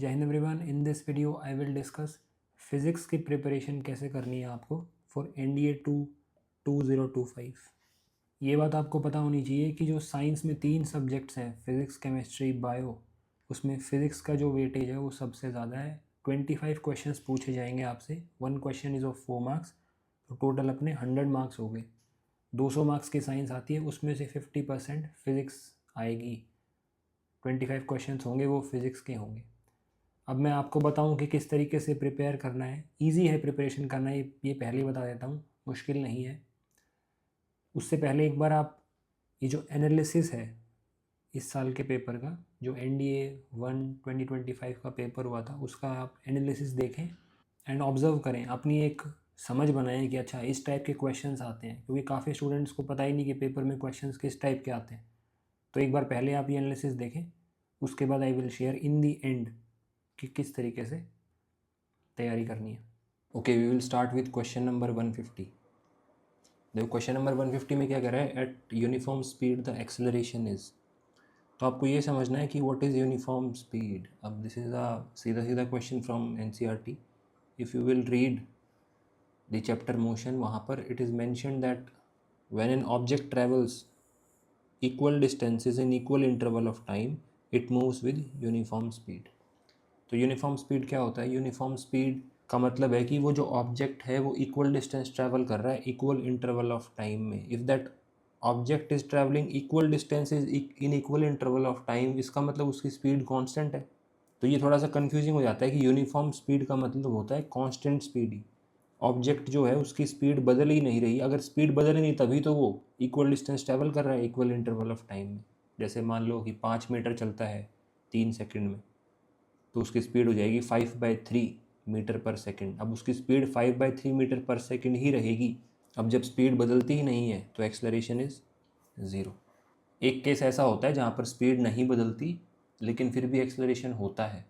जय Hind everyone. In this video I will discuss physics की preparation कैसे करनी है आपको फॉर NDA 2025। ये बात आपको पता होनी चाहिए कि जो साइंस में 3 सब्जेक्ट्स हैं, फिज़िक्स, केमिस्ट्री, बायो, उसमें फ़िज़िक्स का जो वेटेज है वो सबसे ज़्यादा है। 25 क्वेश्चंस पूछे जाएंगे आपसे। 1 क्वेश्चन इज़ ऑफ 4 मार्क्स, तो टोटल अपने 100 मार्क्स हो गए। 200 मार्क्स की साइंस आती है, उसमें से 50% फ़िज़िक्स आएगी। 25 क्वेश्चंस होंगे वो फ़िज़िक्स के होंगे। अब मैं आपको बताऊं कि किस तरीके से प्रिपेयर करना है। इजी है प्रिपरेशन करना, ये पहले ही बता देता हूँ, मुश्किल नहीं है। उससे पहले एक बार आप ये जो एनालिसिस है इस साल के पेपर का, जो NDA 1 2025 का पेपर हुआ था, उसका आप एनालिसिस देखें एंड ऑब्ज़र्व करें, अपनी एक समझ बनाएं कि अच्छा इस टाइप के क्वेश्चंस आते हैं, क्योंकि काफ़ी स्टूडेंट्स को पता ही नहीं कि पेपर में क्वेश्चंस किस टाइप के आते हैं। तो एक बार पहले आप ये एनालिसिस देखें, उसके बाद I will share in the end कि किस तरीके से तैयारी करनी है। Okay, we will start with question number 150। देखो क्वेश्चन नंबर 150 में क्या कह रहा है, eight uniform speed the acceleration is. तो आपको ये समझना है कि व्हाट इज़ यूनिफॉर्म स्पीड। अब दिस इज़ अ सीधा सीधा question from NCERT। If you will read the chapter motion, वहाँ पर it is mention that when an object travels equal distances in equal interval of time it moves with uniform speed. तो uniform speed क्या होता है? Uniform speed का मतलब है कि वो जो ऑब्जेक्ट है वो इक्वल डिस्टेंस ट्रैवल कर रहा है इक्वल इंटरवल ऑफ टाइम में। If that object is travelling equal distance is in equal interval of time, इसका मतलब उसकी स्पीड कांस्टेंट है। तो ये थोड़ा सा कंफ्यूजिंग हो जाता है कि यूनिफॉर्म स्पीड का मतलब होता है कांस्टेंट स्पीड ही। ऑब्जेक्ट जो है उसकी स्पीड बदल ही नहीं रही। अगर स्पीड बदल ही नहीं तभी तो वो इक्वल डिस्टेंस ट्रैवल कर रहा है इक्वल इंटरवल ऑफ टाइम में। जैसे मान लो कि 5 मीटर चलता है 3 सेकंड में, तो उसकी स्पीड हो जाएगी 5/3 मीटर पर सेकंड। अब उसकी स्पीड 5/3 मीटर पर सेकंड ही रहेगी। अब जब स्पीड बदलती ही नहीं है तो एक्सेलरेशन इज़ 0। एक केस ऐसा होता है जहाँ पर स्पीड नहीं बदलती लेकिन फिर भी एक्सेलरेशन होता है,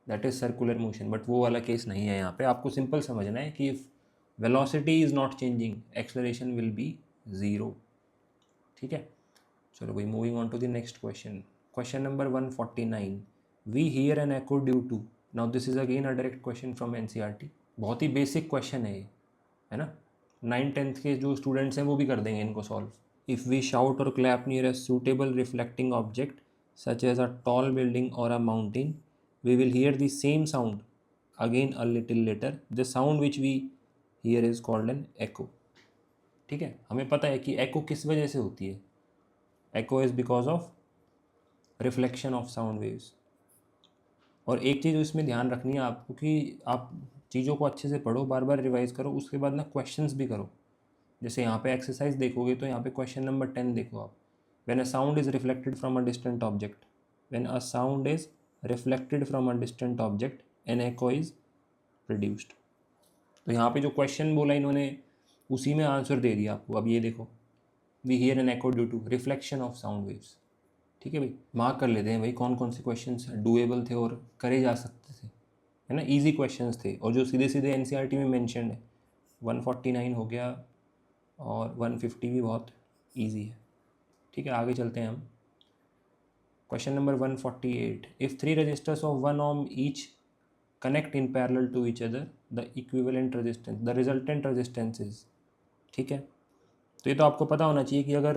that is circular motion, but वो वाला केस नहीं है। यहाँ पे आपको सिंपल समझना है कि if velocity is not changing acceleration will be 0। ठीक है, चलो भाई, moving on to the next question. Question number 149, we hear an echo due to. Now this is again a direct question from NCERT। बहुत ही basic question है ये, है ना। 9th-10th के जो स्टूडेंट्स हैं वो भी कर देंगे इनको solve. If we shout or clap near a suitable reflecting object such as a tall building or a mountain, we will hear the same sound again a little later. The sound which we hear is called an echo. ठीक है, हमें पता है कि एको किस वजह से होती है। Echo is because of reflection of sound waves. और एक चीज़ इसमें ध्यान रखनी है आपको कि आप चीज़ों को अच्छे से पढ़ो, बार बार रिवाइज करो, उसके बाद ना क्वेश्चंस भी करो। जैसे यहाँ पे एक्सरसाइज देखोगे तो यहाँ पे क्वेश्चन नंबर 10 देखो आप। When a sound is reflected from a distant object, when a sound is reflected from a distant object an echo is produced. तो यहाँ पे जो क्वेश्चन बोला इन्होंने उसी में आंसर दे दिया आपको। अब ये देखो, we hear an echo due to reflection of sound waves. ठीक है भाई, मार्क कर लेते हैं भाई कौन कौन से क्वेश्चंस डुएबल थे और करे जा सकते थे, है ना। इजी क्वेश्चंस थे और जो सीधे सीधे NCERT में मेंशन्ड है। 149 हो गया और 150 भी बहुत इजी है। ठीक है, आगे चलते हैं हम। Question number 148, if 3 resistors of 1 ohm each connect in parallel to each other, the equivalent resistance, the resultant resistance is. ठीक है, तो ये तो आपको पता होना चाहिए कि अगर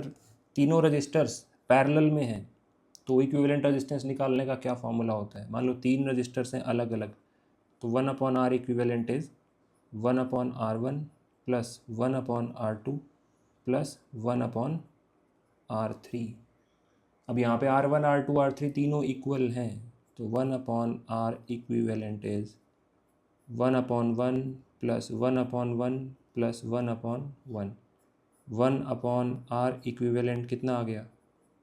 तीनों रजिस्टर्स पैरेलल में हैं तो इक्विवेलेंट रेजिस्टेंस निकालने का क्या फॉर्मूला होता है। मान लो 3 रजिस्टर्स हैं अलग अलग, तो 1/R equivalent is 1/R1 plus 1/R2 plus 1/R3। अब यहाँ पे R1 R2 R3 तीनों इक्वल हैं, तो 1/R equivalent is 1/1 plus 1/1 plus 1/1। 1/R equivalent कितना आ गया?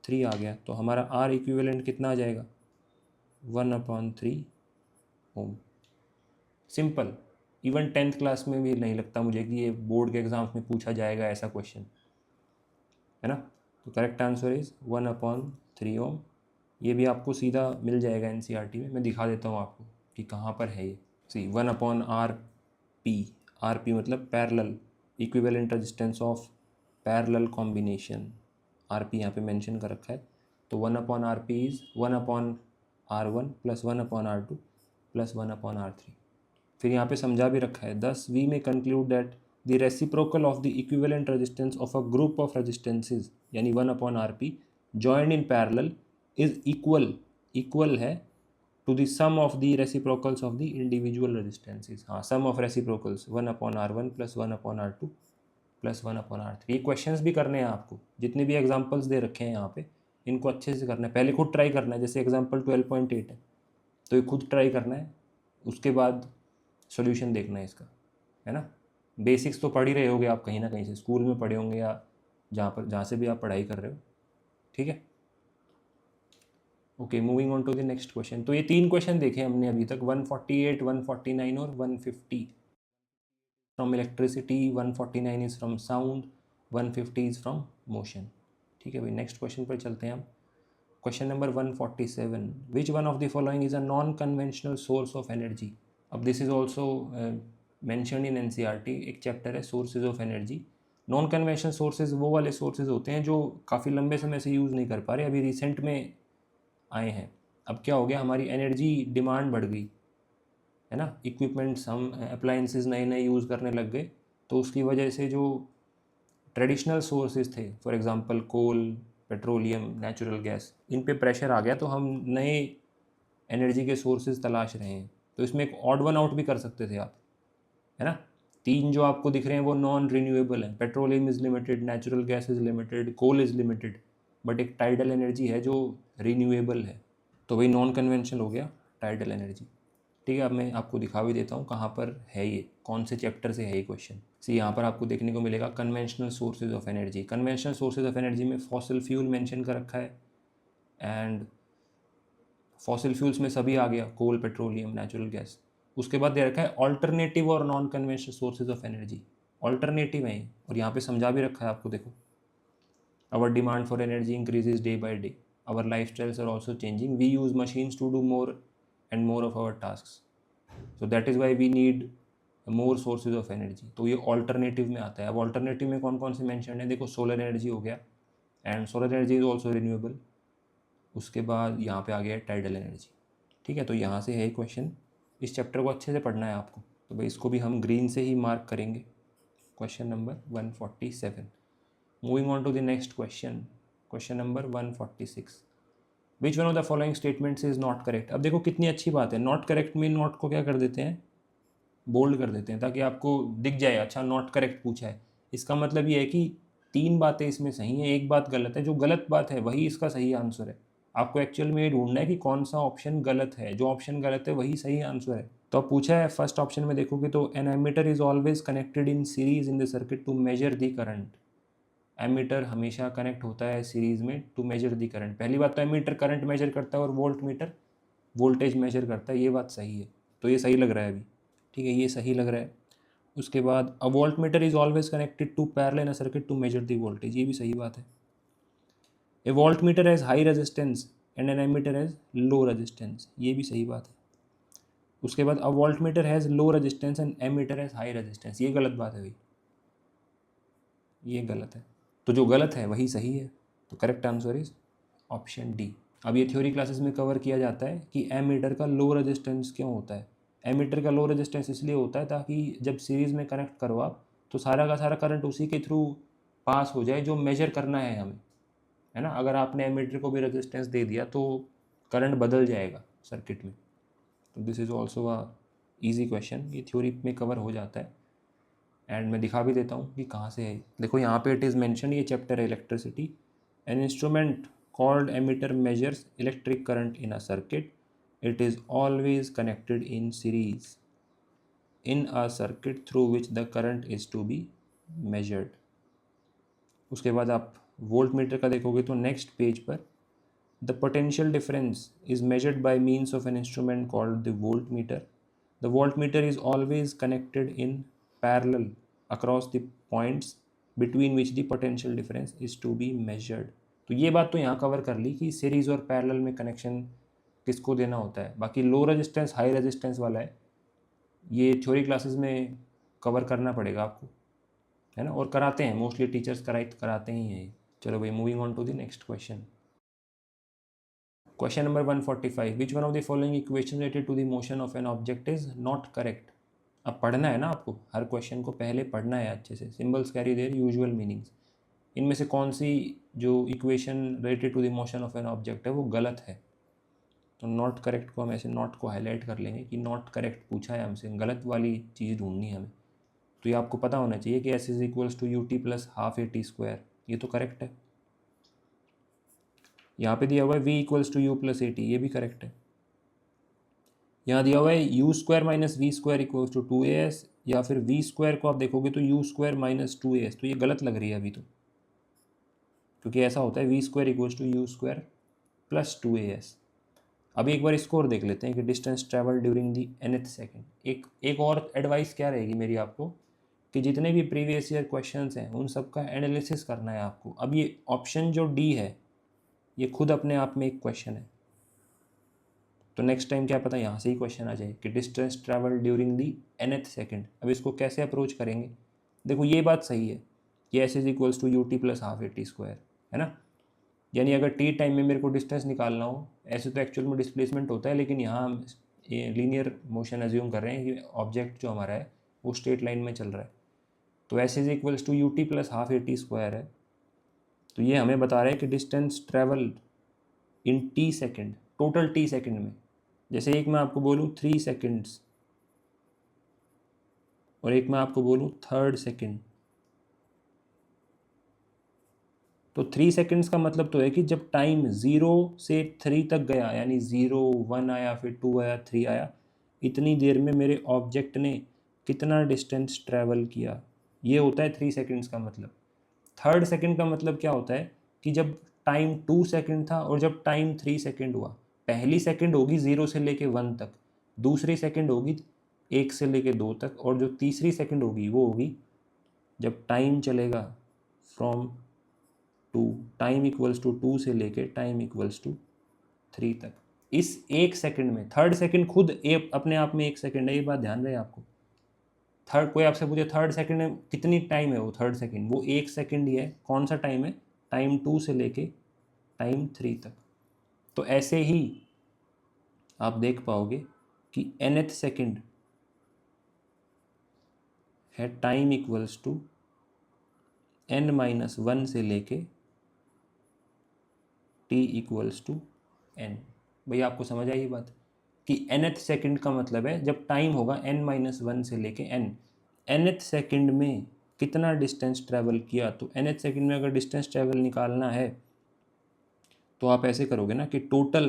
3 आ गया। तो हमारा R इक्विवेलेंट कितना आ जाएगा? 1/3 ओम। सिंपल। इवन 10th क्लास में भी नहीं लगता मुझे कि ये बोर्ड के एग्जाम्स में पूछा जाएगा ऐसा क्वेश्चन, है ना। तो करेक्ट आंसर इज 1/3 ओम। ये भी आपको सीधा मिल जाएगा NCERT में। मैं दिखा देता हूँ आपको कि कहाँ पर है ये। सी 1/RP। RP मतलब parallel, equivalent resistance of parallel combination. RP यहाँ पे मेंशन कर रखा है। तो 1/RP is 1/R1 plus 1/R2 plus 1/R3। फिर यहाँ पे समझा भी रखा है, thus we may conclude that the reciprocal of the equivalent resistance of a group of resistances यानी 1/RP joined in parallel is equal है to the sum of the reciprocals of the individual resistances. हाँ, sum of reciprocals 1/R1 plus 1/R2 plus 1/R3। ये questions भी करने हैं आपको, जितने भी एग्जांपल्स दे रखे हैं यहाँ पे इनको अच्छे से करना है। पहले खुद ट्राई करना है, जैसे एग्जांपल 12.8 है तो ये खुद ट्राई करना है, उसके बाद सॉल्यूशन देखना है इसका, है ना। बेसिक्स तो पढ़ ही रहे होगे आप कहीं ना कहीं से, स्कूल में पढ़े होंगे या जहाँ से भी आप पढ़ाई कर रहे हो, ठीक है। Okay, moving on to the next question. तो ये 3 क्वेश्चन देखे हमने अभी तक, 148, 149 और 150 from electricity, 149 is from sound, 150 is from motion. ठीक है भाई, नेक्स्ट क्वेश्चन पर चलते हैं हम। Question number 147, which one of the following is a non conventional source of energy. अब this is also mentioned in NCERT, एक चैप्टर है sources of energy. Non conventional sources वो वाले सोर्सेज होते हैं जो काफ़ी लंबे समय से यूज़ नहीं कर पा रहे, अभी रिसेंट में आए हैं। अब क्या हो गया, हमारी एनर्जी डिमांड बढ़ गई है ना, इक्विपमेंट्स हम अप्लाइंसेस नए नए यूज़ करने लग गए, तो उसकी वजह से जो ट्रेडिशनल सोर्सेज थे, for example coal, petroleum, natural gas, इन पे प्रेशर आ गया तो हम नए एनर्जी के सोर्सेज तलाश रहे हैं। तो इसमें एक ऑड वन आउट भी कर सकते थे आप, है ना। 3 जो आपको दिख रहे हैं वो नॉन रिन्यूएबल हैं, petroleum is limited, natural gas is limited, coal is limited, but एक टाइडल एनर्जी है जो रिन्यूएबल है, तो वही नॉन कन्वेंशनल हो गया टाइडल एनर्जी। ठीक है, अब मैं आपको दिखा भी देता हूँ कहाँ पर है ये, कौन से चैप्टर से है ये क्वेश्चन। सी यहाँ पर आपको देखने को मिलेगा conventional sources of energy. Conventional sources of energy में फॉसिल फ्यूल मेंशन कर रखा है, एंड फॉसिल फ्यूल्स में सभी आ गया, कोल, पेट्रोलियम, नेचुरल गैस। उसके बाद दे रखा है ऑल्टरनेटिव और non conventional sources of energy. Alternative है और यहाँ पे समझा भी रखा है आपको, देखो, our demand for energy increases day by day, our lifestyles are also changing, we use machines to do more and more of our task, so that is why we need more sources of energy. तो ये alternative में आता है। अब alternative में कौन कौन से मेंशन है, देखो, सोलर एनर्जी हो गया, and solar energy is also renewable. उसके बाद यहाँ पे आ गया टाइडल एनर्जी। ठीक है, तो यहाँ से है क्वेश्चन, इस चैप्टर को अच्छे से पढ़ना है आपको, तो भाई इसको भी हम ग्रीन से ही मार्क करेंगे। Question number 147। Moving on to the next question, question number 146, which one of the following statements is not correct. अब देखो कितनी अच्छी बात है, नॉट करेक्ट में नॉट को क्या कर देते हैं, बोल्ड कर देते हैं, ताकि आपको दिख जाए, अच्छा नॉट करेक्ट पूछा है। इसका मतलब ये है कि 3 बातें इसमें सही हैं, एक बात गलत है, जो गलत बात है वही इसका सही आंसर है। आपको एक्चुअल में ये ढूंढना है कि कौन सा ऑप्शन गलत है, जो ऑप्शन गलत है वही सही आंसर है। तो अब पूछा है फर्स्ट ऑप्शन में देखोगे तो an ammeter is always connected in series in the circuit to measure the current. Ammeter हमेशा कनेक्ट होता है सीरीज में टू मेजर द करंट। पहली बात तो एमीटर करंट मेजर करता है और वोल्ट मीटर वोल्टेज मेजर करता है, ये बात सही है, तो ये सही लग रहा है अभी। ठीक है, ये सही लग रहा है। उसके बाद a voltmeter is always connected to parallel in a circuit to measure the voltage, ये भी सही बात है। A voltmeter has high resistance and an ammeter has low resistance, ये भी सही बात है। उसके बाद a voltmeter has low resistance and ammeter has high resistance, ये गलत बात है भाई, ये गलत है। तो जो गलत है वही सही है, तो correct answer is option D. अब ये थ्योरी क्लासेस में कवर किया जाता है कि एमीटर का लो रेजिस्टेंस क्यों होता है। एमीटर का लो रेजिस्टेंस इसलिए होता है ताकि जब सीरीज़ में कनेक्ट करो आप तो सारा का सारा करंट उसी के थ्रू पास हो जाए जो मेजर करना है हमें, है ना। अगर आपने एमीटर को भी रेजिस्टेंस दे दिया तो करंट बदल जाएगा सर्किट में। तो this is also a easy question, ये थ्योरी में कवर हो जाता है, एंड मैं दिखा भी देता हूँ कि कहाँ से है। देखो यहाँ पे इट इज़ मेंशन, ये चैप्टर है electricity. An instrument called ammeter measures electric current in a circuit, it is always connected in series in a circuit through which the current is to be measured. उसके बाद आप voltmeter का देखोगे तो next page पर the potential difference is measured by means of an instrument called the voltmeter. The voltmeter is always connected in parallel across the points between which the potential difference is to be measured. तो ये बात तो यहाँ cover कर ली कि series और parallel में connection किसको देना होता है। बाकी लो रेजिस्टेंस हाई रेजिस्टेंस वाला है, ये थ्योरी क्लासेस में कवर करना पड़ेगा आपको, है ना, और कराते हैं मोस्टली टीचर्स कराते ही हैं। चलो भाई, moving on to the next question. Question number 145, which one of the following equation related to the motion of an object is not correct. अब पढ़ना है ना आपको, हर क्वेश्चन को पहले पढ़ना है अच्छे से। Symbols carry their usual meanings. इनमें से कौन सी जो equation related to the motion of an object है वो गलत है। तो नॉट करेक्ट को हम ऐसे नॉट को हाईलाइट कर लेंगे कि नॉट करेक्ट पूछा है हमसे, गलत वाली चीज़ ढूंढनी है हमें। तो ये आपको पता होना चाहिए कि S is equals to U T plus half A T square, ये तो करेक्ट है। यहाँ पे दिया हुआ है V equals to you plus A T, ये भी करेक्ट है। यहाँ दिया हुआ है U square minus V square equals to 2as, या फिर वी स्क्वायर को आप देखोगे तो यू स्क्वायर माइनस 2as, तो ये गलत लग रही है अभी तो, क्योंकि ऐसा होता है V square equals to you square plus 2as। अभी एक बार इसको और देख लेते हैं कि distance travel during the nth second. एक और एडवाइस क्या रहेगी मेरी आपको, कि जितने भी प्रीवियस ईयर क्वेश्चंस हैं उन सब का एनालिसिस करना है आपको। अब ये ऑप्शन जो डी है ये खुद अपने आप में एक क्वेश्चन है, तो नेक्स्ट टाइम क्या पता यहाँ से ही क्वेश्चन आ जाए कि distance travel during the nth second. अब इसको कैसे अप्रोच करेंगे, देखो ये बात सही है कि S is equals to U T plus half A T square, है ना। यानी अगर टी टाइम में मेरे को डिस्टेंस निकालना हो, ऐसे तो एक्चुअल में डिस्प्लेसमेंट होता है, लेकिन यहाँ हम लीनियर मोशन एज्यूम कर रहे हैं कि ऑब्जेक्ट जो हमारा है वो स्ट्रेट लाइन में चल रहा है। तो S is equals to U T plus half A T square है, तो ये हमें बता रहा है कि distance travel in T second, total T second में। जैसे एक मैं आपको बोलूँ 3 सेकेंड्स और एक मैं आपको बोलूँ 3rd सेकेंड, तो 3 सेकेंड्स का मतलब तो है कि जब टाइम 0 से 3 तक गया, यानी 0 1 आया, फिर 2 आया, 3 आया, इतनी देर में मेरे ऑब्जेक्ट ने कितना डिस्टेंस ट्रैवल किया, ये होता है 3 सेकेंड्स का मतलब। 3rd सेकेंड का मतलब क्या होता है कि जब टाइम 2 सेकेंड था और जब टाइम 3 सेकेंड हुआ। पहली सेकेंड होगी 0 से लेके 1 तक, दूसरी सेकेंड होगी 1 से लेके 2 तक, और जो तीसरी सेकेंड होगी वो होगी जब टाइम चलेगा फ्रॉम 2, टाइम इक्वल्स टू 2 से लेके टाइम इक्वल्स टू 3 तक। इस 1 सेकेंड में 3rd सेकेंड खुद अपने आप में 1 सेकेंड है, ये बात ध्यान रहे आपको। थर्ड, कोई आपसे पूछे 3rd सेकेंड में कितनी टाइम है, वो 3rd सेकेंड वो 1 सेकेंड ही है। कौन सा टाइम है, टाइम 2 से लेके टाइम 3 तक। तो ऐसे ही आप देख पाओगे कि nth सेकेंड है टाइम इक्वल्स टू n-1 से लेके t इक्वल्स टू n। भैया आपको समझ आई ये बात कि nth सेकेंड का मतलब है जब टाइम होगा n-1 से लेके n, nth सेकेंड में कितना डिस्टेंस ट्रैवल किया। तो nth सेकेंड में अगर डिस्टेंस ट्रैवल निकालना है तो आप ऐसे करोगे ना कि टोटल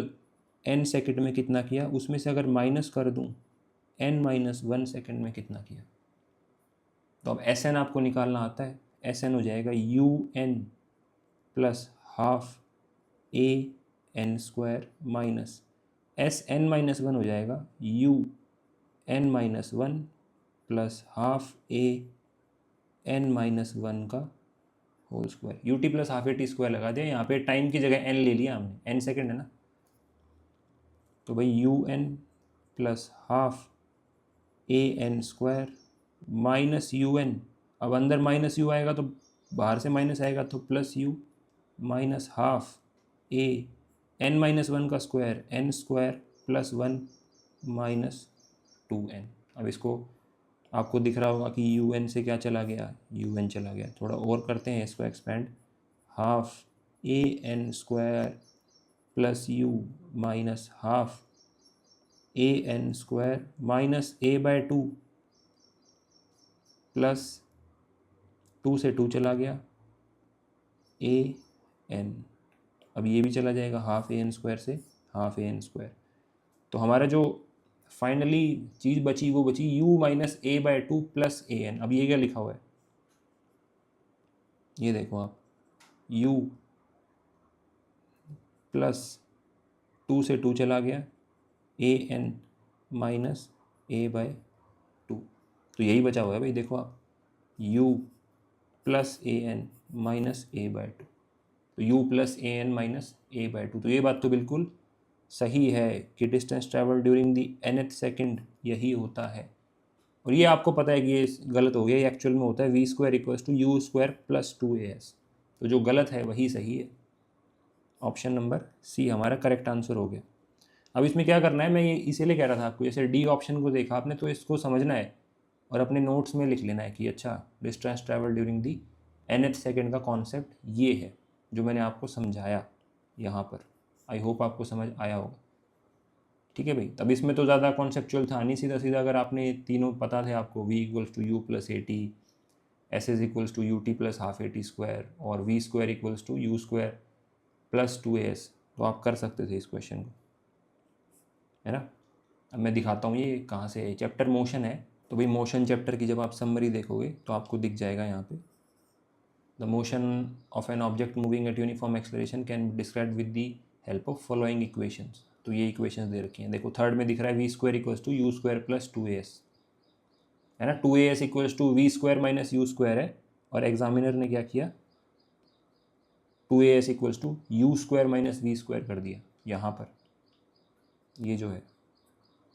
n सेकेंड में कितना किया, उसमें से अगर माइनस कर दूं n-1 सेकेंड में कितना किया। तो अब Sn आपको निकालना आता है, Sn हो जाएगा un plus half A N square minus Sn-1 हो जाएगा un-1 plus half A n-1 का whole square. U T plus half A T square लगा दिया, यहाँ पे टाइम की जगह n ले लिया हमने, n सेकेंड है ना। तो भाई un plus half A N square minus un, अब अंदर माइनस u आएगा तो बाहर से माइनस आएगा, तो plus u minus half A n-1 का square n square plus 1 minus 2n। अब इसको आपको दिख रहा होगा कि un से क्या चला गया, un चला गया। थोड़ा और करते हैं इसको expand, half A N square plus u minus half A N square minus a/2 plus 2 से 2 चला गया ए एन। अब ये भी चला जाएगा, हाफ ए एन स्क्वायर से हाफ ए एन स्क्वायर। तो हमारा जो फाइनली चीज़ बची वो बची u minus a/2 plus A N. अब ये क्या लिखा हुआ है, ये देखो आप, u प्लस 2 से 2 चला गया ए एन माइनस a/2। तो यही बचा हुआ है भाई, देखो आप, u plus A N minus a/2, तो u plus A N minus a/2। तो ये बात तो बिल्कुल सही है कि distance travel during the nth second यही होता है। और ये आपको पता है कि ये गलत हो गया, ये एक्चुअल में होता है V square equals to you square plus 2as। तो जो गलत है वही सही है। ऑप्शन नंबर सी हमारा करेक्ट आंसर हो गया। अब इसमें क्या करना है, मैं ये इसीलिए कह रहा था आपको, जैसे डी ऑप्शन को देखा आपने तो इसको समझना है और अपने नोट्स में लिख लेना है कि अच्छा distance travel during the nth second का कॉन्सेप्ट ये है जो मैंने आपको समझाया यहाँ पर। आई होप आपको समझ आया होगा। ठीक है भाई, तब इसमें तो ज़्यादा कॉन्सेप्चुअल था नहीं, सीधा सीधा अगर आपने तीनों पता थे आपको, v equals to you plus A t, s is equals to U T plus half A T square और v square equals to you square plus 2as, तो आप कर सकते थे इस क्वेश्चन को, है ना। अब मैं दिखाता हूँ ये कहाँ से है। चैप्टर मोशन है, तो भाई मोशन चैप्टर की जब आप समरी देखोगे तो आपको दिख जाएगा यहाँ पे, the motion of an object moving at uniform acceleration can be described with the help of following equations. तो ये इक्वेशंस दे रखी हैं, देखो थर्ड में दिख रहा है V square equals to you square plus 2as, है ना। 2as equals to V square minus U square है, और एग्जामिनर ने क्या किया, 2as equals to you square minus V square कर दिया यहाँ पर, ये जो है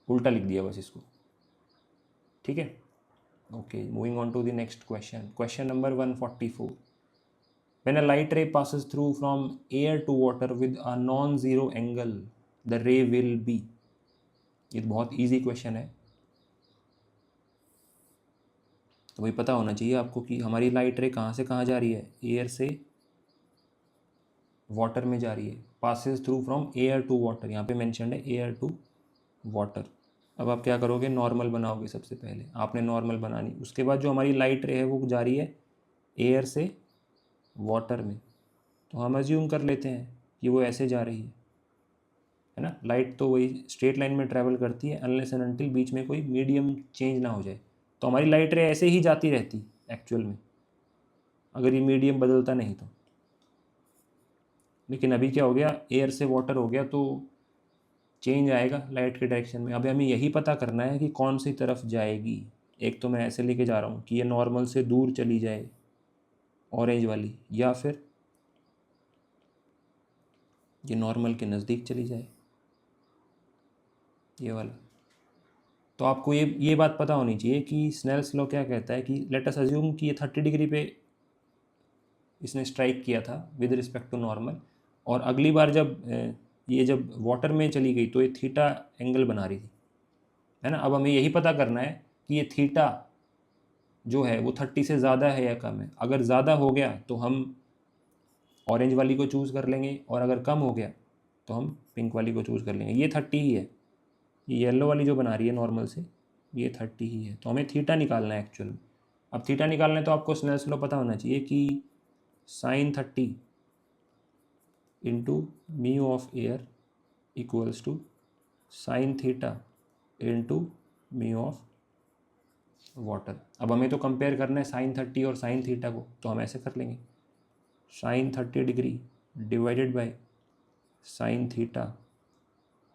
उल्टा लिख दिया बस इसको। ठीक है, okay, moving on to the next question. Question number 144, when a light ray passes through from air to water with a non zero angle the ray will be. ये तो बहुत इजी क्वेश्चन है, तो भाई पता होना चाहिए आपको कि हमारी लाइट रे कहाँ से कहाँ जा रही है, एयर से वाटर में जा रही है, passes through from air to water, यहाँ पे मेंशन्ड है एयर टू वाटर। अब आप क्या करोगे, नॉर्मल बनाओगे, सबसे पहले आपने नॉर्मल बनानी, उसके बाद जो हमारी लाइट रे है वो जा रही है एयर से वाटर में, तो हम अज्यूम कर लेते हैं कि वो ऐसे जा रही है ना। लाइट तो वही स्ट्रेट लाइन में ट्रैवल करती है अनलेस एंड अनटिल बीच में कोई मीडियम चेंज ना हो जाए, तो हमारी लाइट रे ऐसे ही जाती रहती एक्चुअल में, अगर ये मीडियम बदलता नहीं तो। लेकिन अभी क्या हो गया, एयर से वाटर हो गया तो चेंज आएगा लाइट के डायरेक्शन में। अभी हमें यही पता करना है कि कौन सी तरफ जाएगी। एक तो मैं ऐसे लेके जा रहा हूँ कि ये नॉर्मल से दूर चली जाए ऑरेंज वाली, या फिर ये नॉर्मल के नज़दीक चली जाए ये वाला। तो आपको ये बात पता होनी चाहिए कि स्नेल्स लॉ क्या कहता है कि लेट अस अज्यूम कि ये 30 डिग्री पे इसने स्ट्राइक किया था विद रिस्पेक्ट टू नॉर्मल, और अगली बार जब वाटर में चली गई तो ये थीटा एंगल बना रही थी, है ना। अब हमें यही पता करना है कि ये थीटा जो है वो 30 से ज़्यादा है या कम है। अगर ज़्यादा हो गया तो हम ऑरेंज वाली को चूज़ कर लेंगे, और अगर कम हो गया तो हम पिंक वाली को चूज़ कर लेंगे। ये 30 ही है, ये येलो वाली जो बना रही है नॉर्मल से, ये 30 ही है, तो हमें थीटा निकालना है एक्चुअल में। अब थीटा निकालना है तो आपको स्नेल्स लॉ पता होना चाहिए कि sin 30 into mu of air equals to sine theta into mu of water. अब हमें तो कंपेयर करना है sin 30 और sin थीटा को, तो हम ऐसे कर लेंगे, sin 30 degree divided by sin theta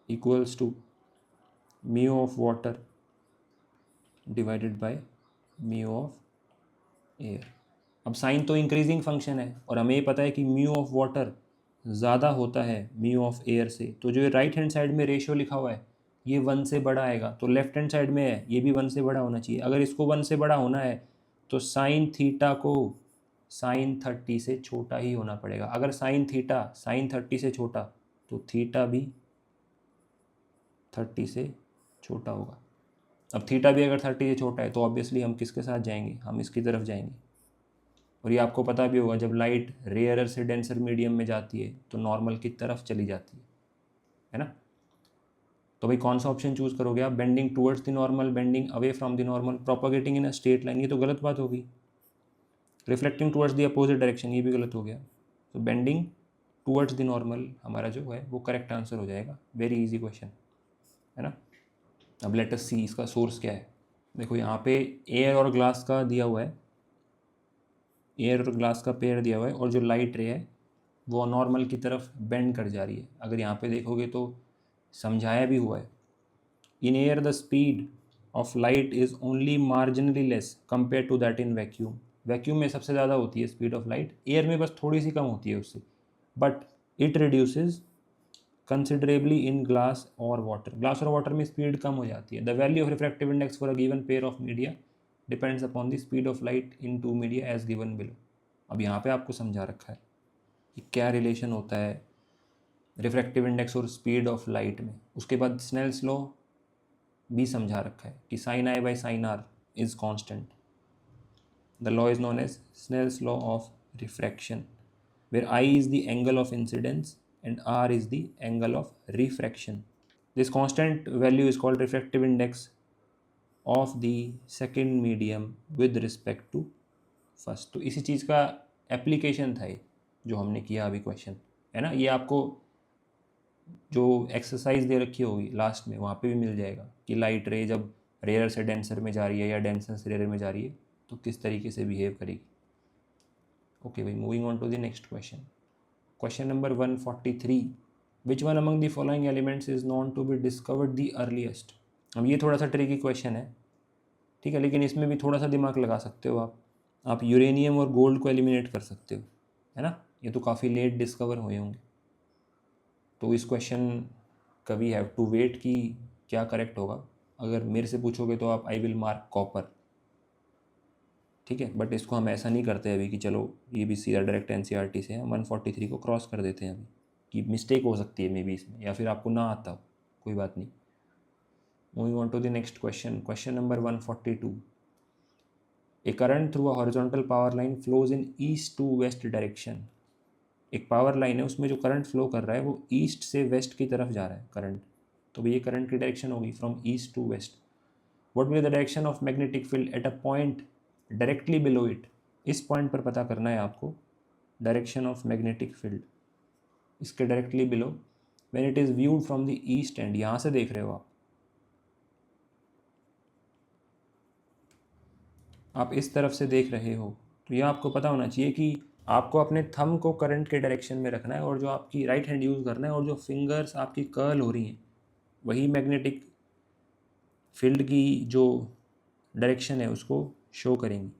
equals to mu of water divided by mu of air. अब साइन तो इंक्रीजिंग फंक्शन है, और हमें ये पता है कि म्यू ऑफ वाटर ज़्यादा होता है म्यू ऑफ एयर से, तो जो राइट हैंड साइड में रेशियो लिखा हुआ है ये 1 से बड़ा आएगा, तो लेफ्ट हैंड साइड में है ये भी 1 से बड़ा होना चाहिए। अगर इसको 1 से बड़ा होना है तो साइन थीटा को साइन 30 से छोटा ही होना पड़ेगा। अगर साइन थीटा साइन 30 से छोटा तो थीटा भी 30 से छोटा होगा। अब थीटा भी अगर 30 से छोटा है तो ऑब्वियसली हम किसके साथ जाएंगे, हम इसकी तरफ जाएंगे। और ये आपको पता भी होगा, जब लाइट रेयरर से डेंसर मीडियम में जाती है तो नॉर्मल की तरफ चली जाती है ना। तो भाई कौन सा ऑप्शन चूज़ करोगे आप, bending towards the normal, bending away from the normal, propagating in a straight line, ये तो गलत बात होगी। Reflecting towards the opposite direction, ये भी गलत हो गया। तो बेंडिंग टुवर्ड्स द नॉर्मल हमारा जो है वो करेक्ट आंसर हो जाएगा। वेरी इजी क्वेश्चन है ना। अब लेट अस सी इसका सोर्स क्या है। देखो यहाँ पे एयर और ग्लास का दिया हुआ है, एयर और ग्लास का पेयर दिया हुआ है, और जो लाइट रे है वो नॉर्मल की तरफ बेंड कर जा रही है। अगर यहाँ पे देखोगे तो समझाया भी हुआ है, in air the speed of light is only marginally less compare to that in vacuum. Vacuum में सबसे ज़्यादा होती है स्पीड ऑफ लाइट, एयर में बस थोड़ी सी कम होती है उससे, but it reduces considerably in glass और वाटर। ग्लास और वाटर में स्पीड कम हो जाती है। The value of refractive index for a given pair of media depends upon the speed of light in two media as given below. अब यहाँ पे आपको समझा रखा है कि क्या रिलेशन होता है रिफ्रैक्टिव इंडेक्स और स्पीड ऑफ लाइट में। उसके बाद स्नेल्स लॉ भी समझा रखा है कि sine I by sine R is constant. The law is known as Snell's law of refraction, where I is the angle of incidence and R is the angle of refraction. This constant value is called refractive index of the second medium with respect to first. तो इसी चीज़ का application था ये जो हमने किया अभी question, है ना। ये आपको जो एक्सरसाइज दे रखी होगी लास्ट में वहाँ पे भी मिल जाएगा कि लाइट रे जब रेयर से डेंसर में जा रही है या डेंसर से रेयर में जा रही है तो किस तरीके से बिहेव करेगी। ओके भाई, moving on to the next question. Question number 143, which one among the following elements is known to be discovered the earliest. अब ये थोड़ा सा ट्रिकी क्वेश्चन है, ठीक है, लेकिन इसमें भी थोड़ा सा दिमाग लगा सकते हो आप यूरेनियम और गोल्ड को एलिमिनेट कर सकते हो, है ना। ये तो काफ़ी लेट डिस्कवर हुए होंगे, तो इस क्वेश्चन का वी हैव टू वेट कि क्या करेक्ट होगा। अगर मेरे से पूछोगे तो आप आई विल मार्क कॉपर, ठीक है, बट इसको हम ऐसा नहीं करते अभी कि चलो ये भी सीधा डायरेक्ट एनसीईआरटी से है, 143 को क्रॉस कर देते हैं अभी कि मिस्टेक हो सकती है मे बी इसमें, या फिर आपको ना आता हो, कोई बात नहीं। Moving on to the next question, question number 142, a current through a horizontal power line flows in east to west direction. एक पावर लाइन है, उसमें जो करंट फ्लो कर रहा है वो ईस्ट से वेस्ट की तरफ जा रहा है करंट, तो ये करंट की डायरेक्शन होगी from east to west. What will the direction of magnetic field at a point directly below it. इस पॉइंट पर पता करना है आपको डायरेक्शन ऑफ मैग्नेटिक फील्ड, इसके directly below when it is viewed from the east end. यहाँ से देख रहे हो आप इस तरफ से देख रहे हो, तो यह आपको पता होना चाहिए कि आपको अपने थंब को करंट के डायरेक्शन में रखना है और जो आपकी राइट हैंड यूज़ करना है, और जो फिंगर्स आपकी कर्ल हो रही हैं वही मैग्नेटिक फील्ड की जो डायरेक्शन है उसको शो करेंगी।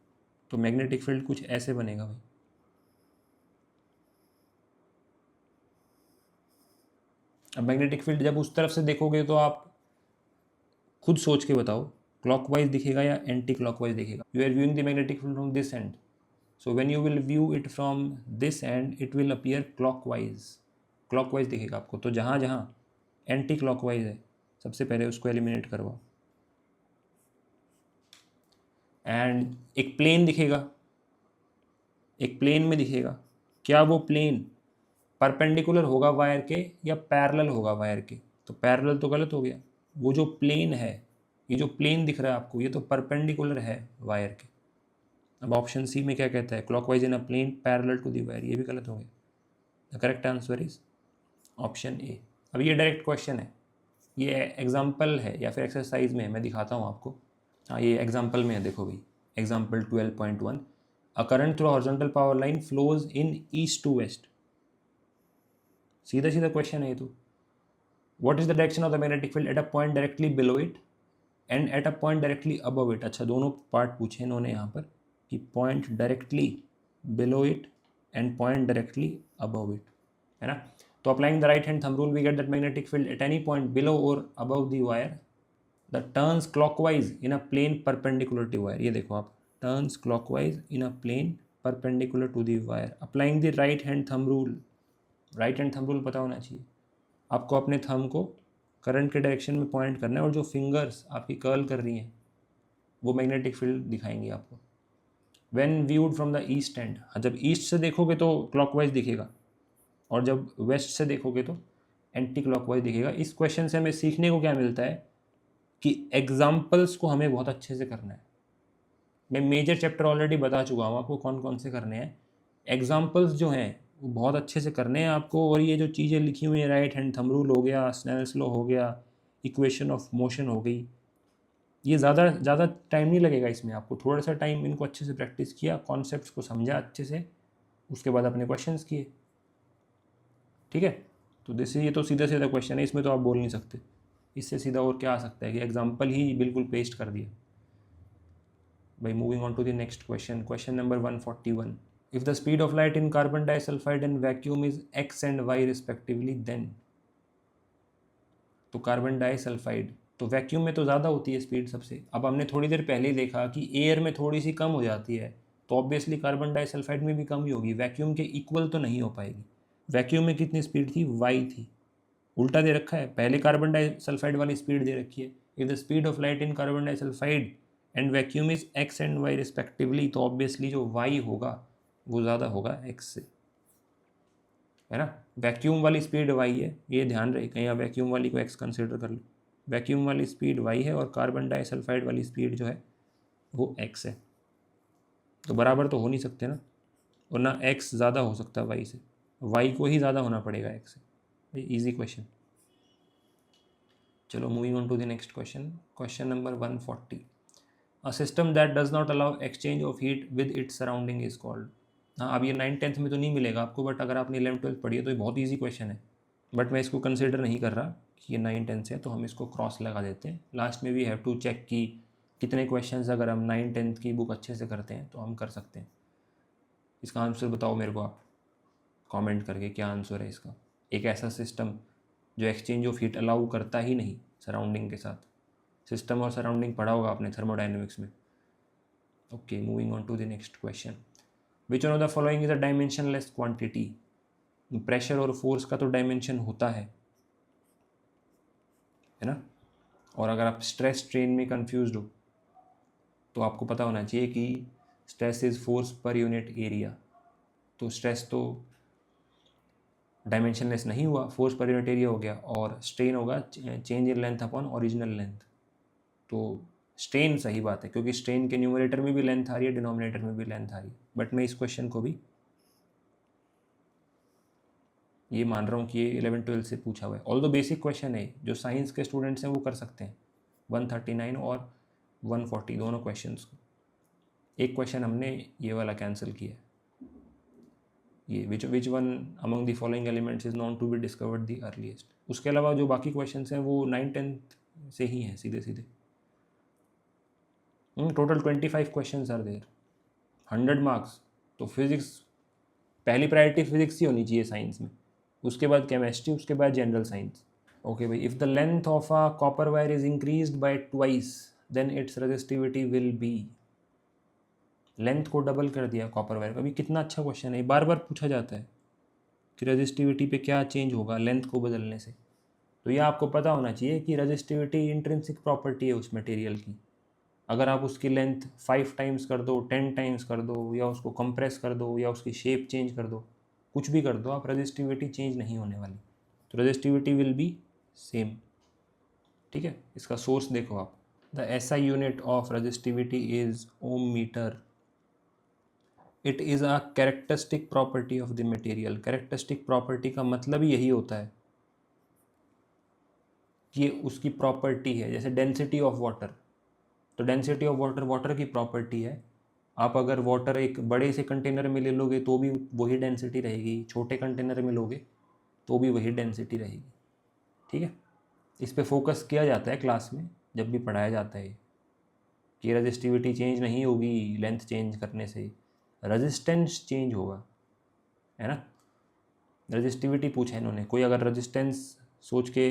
तो मैग्नेटिक फील्ड कुछ ऐसे बनेगा भाई। अब मैग्नेटिक फील्ड जब उस तरफ से देखोगे तो आप खुद सोच के बताओ, क्लॉकवाइज दिखेगा या एंटी क्लॉकवाइज दिखेगा। You are viewing the magnetic field from this end, so when you will view it from this end it will appear clockwise दिखेगा आपको। तो जहाँ जहाँ एंटी क्लॉकवाइज है सबसे पहले उसको एलिमिनेट करवाओ। एंड एक प्लेन दिखेगा, एक प्लेन में दिखेगा, क्या वो प्लेन परपेंडिकुलर होगा वायर के या पैरेलल होगा वायर के। तो पैरेलल तो गलत हो गया, वो जो प्लेन है, ये जो प्लेन दिख रहा है आपको, ये तो परपेंडिकुलर है वायर के। अब ऑप्शन सी में क्या कहता है, clockwise in a plane parallel to the wire, ये भी गलत हो गया। The correct answer is option A. अब ये डायरेक्ट क्वेश्चन है, ये एग्जाम्पल है या फिर एक्सरसाइज में है, मैं दिखाता हूँ आपको। हाँ, ये एग्जाम्पल में है, देखो भाई, example 12.1, a current through horizontal power line flows in east to west. सीधा सीधा क्वेश्चन है ये तो। What is the direction of the magnetic field at a point directly below it and at a point directly above it. अच्छा, दोनों part पूछे इन्होंने यहाँ पर कि point directly below it and point directly above it, है ना। तो applying the right hand thumb rule we get that magnetic field at any point below or above the wire the turns clockwise in a plane perpendicular to wire. ये देखो आप, turns clockwise in a plane perpendicular to the wire. Applying the right hand thumb rule, right hand thumb rule पता होना चाहिए आपको। अपने thumb को current के डायरेक्शन में पॉइंट करना है और जो फिंगर्स आपकी कर्ल कर रही हैं वो मैग्नेटिक फील्ड दिखाएंगी आपको। When viewed from the east and, जब ईस्ट से देखोगे तो क्लॉकवाइज दिखेगा और जब वेस्ट से देखोगे तो एंटी क्लॉकवाइज दिखेगा। इस क्वेश्चन से हमें सीखने को क्या मिलता है कि एग्जाम्पल्स को हमें बहुत अच्छे से करना है। मैं मेजर चैप्टर ऑलरेडी बता चुका हूँ आपको कौन कौन से करने हैं। एग्जाम्पल्स जो हैं वो बहुत अच्छे से करने हैं आपको। और ये जो चीज़ें लिखी हुई हैं, राइट हैंड थंब रूल हो गया, स्नेल्स लॉ हो गया, इक्वेशन ऑफ मोशन हो गई, ये ज़्यादा टाइम नहीं लगेगा इसमें। आपको थोड़ा सा टाइम इनको अच्छे से प्रैक्टिस किया, कॉन्सेप्ट्स को समझा अच्छे से, उसके बाद अपने क्वेश्चंस किए, ठीक है। तो जैसे ये तो सीधा सीधा क्वेश्चन है, इसमें तो आप बोल नहीं सकते। इससे सीधा और क्या आ सकता है कि एग्जाम्पल ही बिल्कुल पेस्ट कर दिया भाई। Moving on to the next question, question number 141, if the speed of light in carbon disulfide and vacuum is x and y respectively then। तो कार्बन डाइसल्फाइड तो वैक्यूम में तो ज़्यादा होती है स्पीड सबसे। अब हमने थोड़ी देर पहले ही देखा कि एयर में थोड़ी सी कम हो जाती है, तो ऑब्वियसली कार्बन डाइसल्फाइड में भी कम ही होगी, वैक्यूम के इक्वल तो नहीं हो पाएगी। वैक्यूम में कितनी स्पीड थी, y थी। उल्टा दे रखा है, पहले कार्बन डाइसल्फाइड वाली स्पीड दे रखी है। If the speed of light in carbon disulphide and vacuum is x and y respectively, तो ऑब्वियसली जो y होगा वो ज़्यादा होगा x से, है ना। वैक्यूम वाली स्पीड y है, ये ध्यान रहे, कहीं आप वैक्यूम वाली को x कंसिडर कर लो। वैक्यूम वाली स्पीड y है और कार्बन डाइसल्फाइड वाली स्पीड जो है वो x है, तो बराबर तो हो नहीं सकते ना, वरना x ज़्यादा हो सकता है y से, y को ही ज़्यादा होना पड़ेगा x से। Easy question. चलो moving on to the next question, question number 140। A system that does not allow exchange of heat with its surrounding is called. हाँ, अब ये 9th-10th में तो नहीं मिलेगा आपको, बट अगर आपने 11th-12th पढ़ी है तो ये बहुत ईजी क्वेश्चन है, बट मैं इसको कंसिडर नहीं कर रहा कि ये 9th-10th से है, तो हम इसको क्रॉस लगा देते हैं। लास्ट में वी हैव टू चेक कि कितने क्वेश्चंस अगर हम 9th-10th की बुक अच्छे से करते हैं तो हम कर सकते हैं। इसका आंसर बताओ मेरे को आप कमेंट करके, क्या आंसर है इसका। एक ऐसा सिस्टम जो एक्सचेंज ऑफ हीट अलाउ करता ही नहीं सराउंडिंग के साथ। सिस्टम और सराउंडिंग पढ़ा होगा आपने थर्मोडाइनमिक्स में। Okay, moving on to the next question. Which one of the following is a dimensionless quantity. Pressure और फोर्स का तो डायमेंशन होता है ना। और अगर आप स्ट्रेस स्ट्रेन में कंफ्यूज हो तो आपको पता होना चाहिए कि stress is force per unit area, तो स्ट्रेस तो डायमेंशनलेस नहीं हुआ, फोर्स पर यूनिट एरिया हो गया, और स्ट्रेन होगा change in length upon original length. तो स्ट्रेन सही बात है, क्योंकि स्ट्रेन के न्यूमरेटर में भी लेंथ आ रही है, डिनोमिनेटर में भी लेंथ आ रही है। बट मैं इस क्वेश्चन को भी ये मान रहा हूँ कि ये 11th-12th से पूछा हुआ है। ऑल दो बेसिक क्वेश्चन है, जो साइंस के स्टूडेंट्स हैं वो कर सकते हैं। 139 और 140 दोनों क्वेश्चंस को। एक क्वेश्चन हमने ये वाला कैंसिल किया है, ये which one among the following elements is known to be discovered the earliest. उसके अलावा जो बाकी क्वेश्चंस हैं वो 9th-10th से ही हैं सीधे सीधे। Total 25 questions are there, 100 marks. तो फिजिक्स पहली प्रायोरिटी फिजिक्स ही होनी चाहिए साइंस में, उसके बाद केमिस्ट्री, उसके बाद जनरल साइंस। ओके भाई, if the length of a copper wire is increased by twice then its resistivity will be. Length को डबल कर दिया कॉपर वायर का, भी कितना अच्छा क्वेश्चन है, बार बार पूछा जाता है कि रेजिस्टिविटी पे क्या चेंज होगा लेंथ को बदलने से। तो ये आपको पता होना चाहिए कि रेजिस्टिविटी इंट्रिंसिक प्रॉपर्टी है उस मटेरियल की। अगर आप उसकी लेंथ 5 टाइम्स कर दो, 10 टाइम्स कर दो, या उसको कंप्रेस कर दो, या उसकी शेप चेंज कर दो, कुछ भी कर दो, आप रेजिस्टिविटी चेंज नहीं होने वाली। तो रेजिस्टिविटी विल बी सेम। ठीक है, इसका सोर्स देखो आप। The SI unit of resistivity is ohm metre. It is a characteristic property of the material. Characteristic property का मतलब ही यही होता है कि ये उसकी प्रॉपर्टी है, जैसे डेंसिटी ऑफ वाटर। तो डेंसिटी ऑफ वाटर वाटर की प्रॉपर्टी है। आप अगर वाटर एक बड़े से कंटेनर में ले लोगे तो भी वही डेंसिटी रहेगी, छोटे कंटेनर में लोगे तो भी वही डेंसिटी रहेगी। ठीक है, इस पे फोकस किया जाता है क्लास में जब भी पढ़ाया जाता है कि रेजिस्टिविटी चेंज नहीं होगी लेंथ चेंज करने से, रेजिस्टेंस चेंज होगा, है ना। रेजिस्टिविटी पूछा इन्होंने, कोई अगर रेजिस्टेंस सोच के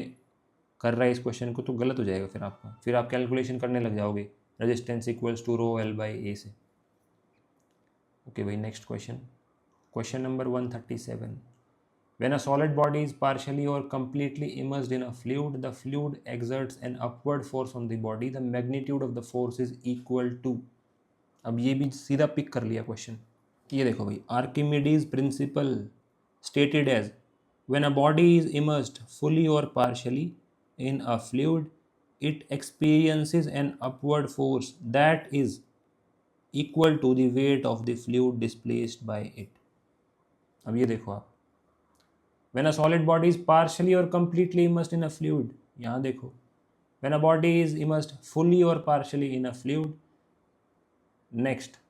कर रहा है इस क्वेश्चन को तो गलत हो जाएगा फिर आपका, फिर आप कैलकुलेशन करने लग जाओगे resistance equals to rho L by A से। ओके भाई, next question, question number 137। When a solid body is partially or completely immersed in a fluid, the fluid exerts an upward force on the body. The magnitude of the force is equal to। अब ये भी सीधा pick कर लिया question. ये देखो भाई, Archimedes principal stated as when a body is immersed fully or partially in a fluid, it experiences an upward force that is equal to the weight of the fluid displaced by it। अब ये देखो आप, when a solid body is partially or completely immersed in a fluid, यहाँ देखो, when a body is immersed fully or partially in a fluid, next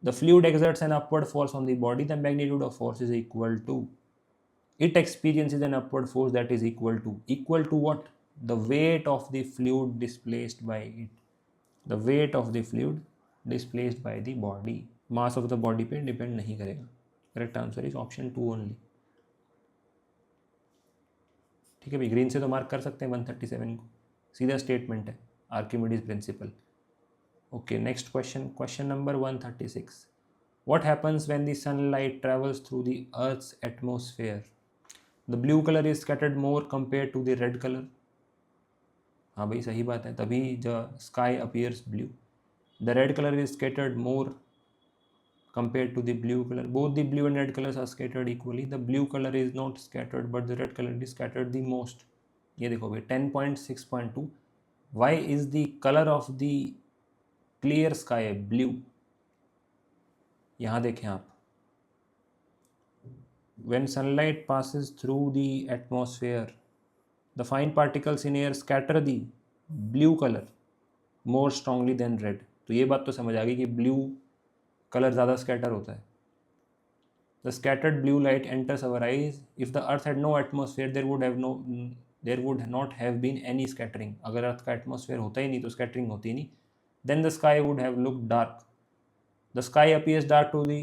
the fluid exerts an upward force on the body, the magnitude of force is equal to, it experiences an upward force that is equal to what? The weight of the fluid displaced by it, the weight of the fluid displaced by the body। mass of the body पे depend नहीं करेगा। Correct answer is option 2 only. ठीक है भाई, green से तो mark कर सकते हैं 137 को, सीधा स्टेटमेंट है, Archimedes principal. Okay, next question, question number 136। What happens when the sunlight travels through the Earth's atmosphere? The blue color is scattered more compared to the red color. हाँ भाई सही बात है, तभी the sky appears blue. The red color is scattered more compared to the blue color. Both the blue and red colors are scattered equally. The blue color is not scattered, but the red color is scattered the most. ये देखो भाई 10.6.2. Why is the color of the clear sky blue? यहाँ देखें आप, when sunlight passes through the atmosphere, the fine particles in air scatter the blue color more strongly than red. तो ये बात तो समझ आ गई कि blue कलर ज़्यादा स्कैटर होता है. The scattered blue light enters our eyes. If the earth had no atmosphere, there would not have been any scattering. अगर अर्थ का एटमॉस्फेयर होता ही नहीं तो स्कैटरिंग होती नहीं. Then the sky would have looked dark. The sky appears dark to the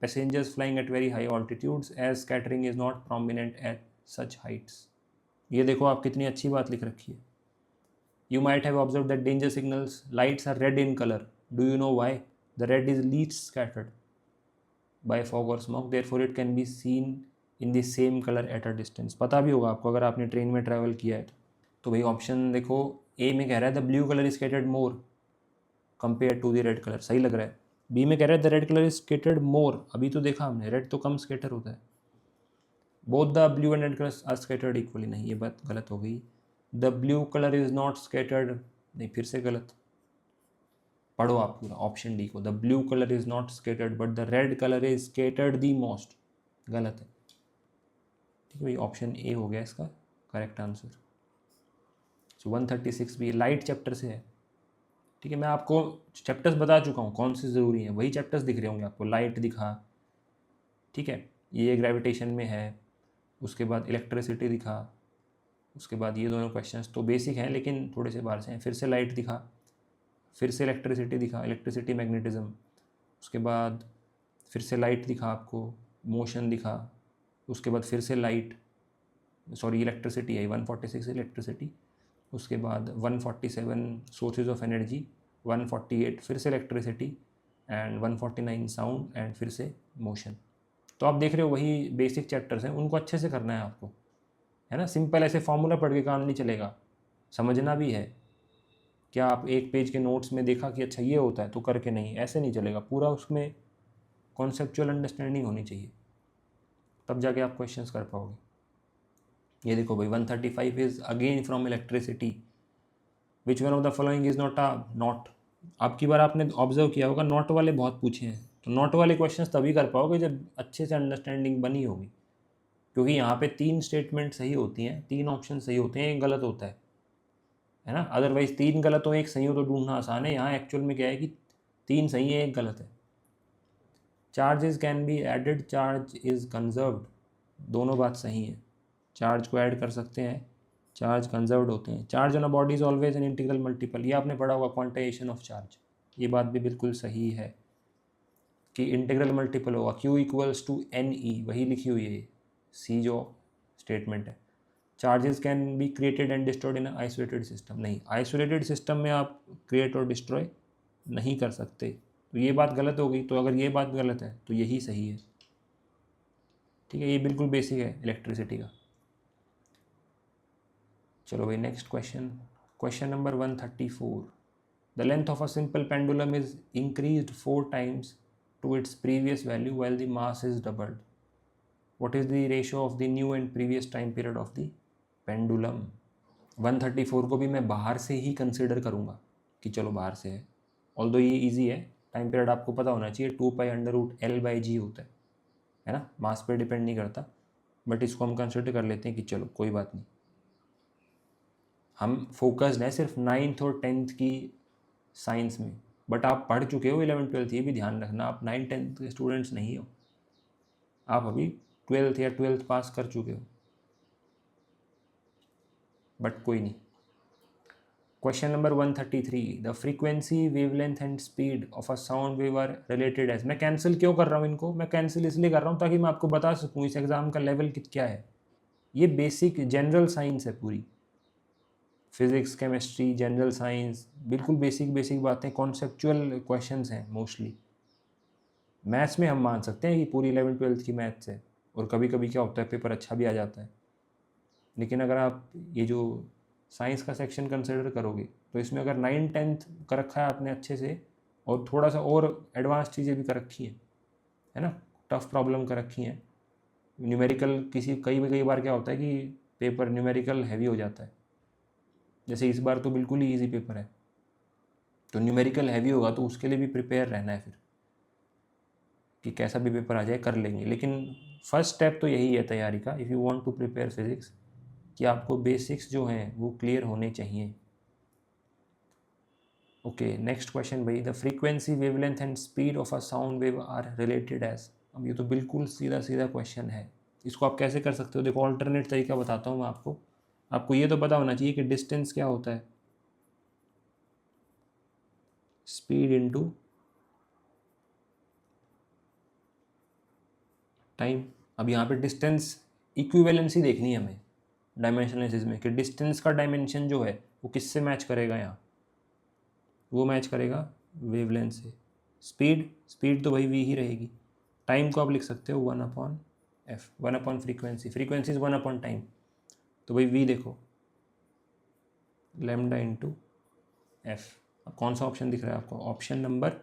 passengers flying at very high altitudes as scattering is not prominent at such heights. ये देखो आप कितनी अच्छी बात लिख रखी है. You might have observed that danger signals lights are red in color. Do you know why? The red is least scattered by fog or smoke, therefore it can be seen in the same color at a distance. पता भी होगा आपको अगर आपने train में travel किया है तो भाई ऑप्शन देखो ए में कह रहा है the blue colour is scattered more compare to the red colour, सही लग रहा है. बी में कह रहा है the red colour is scattered more, अभी तो देखा हमने रेड तो कम स्कैटर होता है. Both the blue and red colours are scattered equally, नहीं ये बात गलत हो गई. The blue colour is not scattered, नहीं फिर से गलत. पढ़ो आप पूरा ऑप्शन डी को. The blue colour is not scattered but the red colour is scattered the most, गलत है. ठीक है भाई, ऑप्शन ए हो गया इसका करेक्ट आंसर. सो 136 भी लाइट चैप्टर से है. ठीक है, मैं आपको चैप्टर्स बता चुका हूँ कौन से ज़रूरी हैं, वही चैप्टर्स दिख रहे होंगे आपको. लाइट दिखा, ठीक है, ये ग्रेविटेशन में है, उसके बाद इलेक्ट्रिसिटी दिखा, उसके बाद ये दोनों क्वेश्चंस तो बेसिक हैं लेकिन थोड़े से बाहर से हैं. फिर से लाइट दिखा, फिर से इलेक्ट्रिसिटी दिखा, इलेक्ट्रिसिटी मैग्नेटिज्म, उसके बाद फिर से लाइट दिखा आपको, मोशन दिखा, उसके बाद फिर से लाइट सॉरी इलेक्ट्रिसिटी आई 146 इलेक्ट्रिसिटी, उसके बाद 147 सोर्सेज ऑफ एनर्जी, 148 फिर से इलेक्ट्रिसिटी एंड 149 साउंड एंड फिर से मोशन. तो आप देख रहे हो वही बेसिक चैप्टर्स हैं, उनको अच्छे से करना है आपको, है ना. सिंपल ऐसे फॉर्मूला पढ़ के काम नहीं चलेगा, समझना भी है. क्या आप एक पेज के नोट्स में देखा कि अच्छा ये होता है तो करके नहीं, ऐसे नहीं चलेगा. पूरा उसमें कॉन्सेप्चुअल अंडरस्टैंडिंग होनी चाहिए, तब जाके आप क्वेश्चंस कर पाओगे. ये देखो भाई 135 is again from electricity. Which one of the following is not a not. आपकी बार आपने ऑब्जर्व किया होगा नॉट वाले बहुत पूछे हैं, तो नॉट वाले क्वेश्चंस तभी कर पाओगे जब अच्छे से अंडरस्टैंडिंग बनी होगी, क्योंकि यहाँ पे 3 स्टेटमेंट सही होती हैं, 3 ऑप्शन सही होते हैं, एक गलत होता है ना. अदरवाइज 3 गलत हो 1 सही हो तो ढूंढना आसान है. यहाँ एक्चुअल में क्या है कि 3 सही है 1 गलत है. Charges can be added, charge is conserved, दोनों बात सही है. चार्ज को ऐड कर सकते हैं, चार्ज कंजर्व्ड होते हैं. Charge on a body is always an integral multiple, ये आपने पढ़ा होगा क्वांटाइजेशन ऑफ चार्ज, ये बात भी बिल्कुल सही है कि इंटीग्रल मल्टीपल होगा. Q इक्वल्स टू NE, वही लिखी हुई है सी जो स्टेटमेंट है. Charges can be created and destroyed in isolated system, नहीं आइसोलेटेड सिस्टम में आप क्रिएट और डिस्ट्रॉय नहीं कर सकते, तो ये बात गलत हो गई. तो अगर ये बात गलत है तो यही सही है. ठीक है, ये बिल्कुल बेसिक है इलेक्ट्रिसिटी का. चलो भाई next question, question number 134. The length of a simple pendulum is increased 4 times to its previous value while the mass is doubled. What is the ratio of the new and previous time period of the pendulum? 134 को भी मैं बाहर से ही consider करूँगा कि चलो बाहर से है, ऑल्दो ये इजी है. टाइम पीरियड आपको पता होना चाहिए 2π√L/g होता है ना, मास पे डिपेंड नहीं करता, बट इसको हम कंसिडर कर लेते हैं कि चलो कोई बात नहीं. हम फोकस्ड है सिर्फ 9th और 10th की साइंस में, बट आप पढ़ चुके हो 11th 12th, ये भी ध्यान रखना. आप 9th 10th के स्टूडेंट्स नहीं हो, आप अभी 12th या 12th पास कर चुके हो, बट कोई नहीं. Question number 133. The frequency, wavelength and speed of a sound wave are related as. मैं कैंसिल क्यों कर रहा हूँ इनको, मैं कैंसिल इसलिए कर रहा हूँ ताकि मैं आपको बता सकूँ इस एग्ज़ाम का लेवल क्या है. ये बेसिक जनरल साइंस है पूरी, फिज़िक्स केमिस्ट्री जनरल साइंस, बिल्कुल बेसिक बातें, कॉन्सेप्चुअल क्वेश्चंस हैं मोस्टली. मैथ्स में हम मान सकते हैं कि पूरी 11th-12th की मैथ्स है, और कभी कभी क्या होता है पेपर अच्छा भी आ जाता है। लेकिन अगर आप ये जो साइंस का सेक्शन कंसिडर करोगे तो इसमें अगर 9th-10th कर रखा है आपने अच्छे से, और थोड़ा सा और एडवांस चीज़ें भी कर रखी हैं, है ना, टफ प्रॉब्लम कर रखी हैं, न्यूमेरिकल कई बार क्या होता है कि पेपर न्यूमेरिकल हैवी हो जाता है। जैसे इस बार तो बिल्कुल ही ईजी पेपर है, तो न्यूमेरिकल हैवी होगा तो उसके लिए भी प्रिपेयर रहना है फिर, कि कैसा भी पेपर आ जाए कर लेंगे। लेकिन फर्स्ट स्टेप तो यही है तैयारी का, if you want to prepare physics, कि आपको बेसिक्स जो हैं वो क्लियर होने चाहिए। ओके, नेक्स्ट क्वेश्चन भाई, the frequency, wavelength and speed of a sound wave are related as. अब ये तो बिल्कुल सीधा सीधा क्वेश्चन है, इसको आप कैसे कर सकते हो? देखो ऑल्टरनेट तरीका बताता हूँ मैं आपको। आपको ये तो पता होना चाहिए कि डिस्टेंस क्या होता है, स्पीड इनटू टाइम। अब यहाँ पे डिस्टेंस इक्विवेलेंसी देखनी है हमें डायमेंशनल एनालिसिस में, कि डिस्टेंस का डायमेंशन जो है वो किससे मैच करेगा यहाँ, वो मैच करेगा वेवलेंथ से। स्पीड तो भाई वी ही रहेगी। टाइम को आप लिख सकते हो 1/f, 1 फ्रीक्वेंसी, फ्रीक्वेंसी इज 1/टाइम, तो भाई वी देखो लैम्डा इंटू एफ। अब कौन सा ऑप्शन दिख रहा है आपको? Option number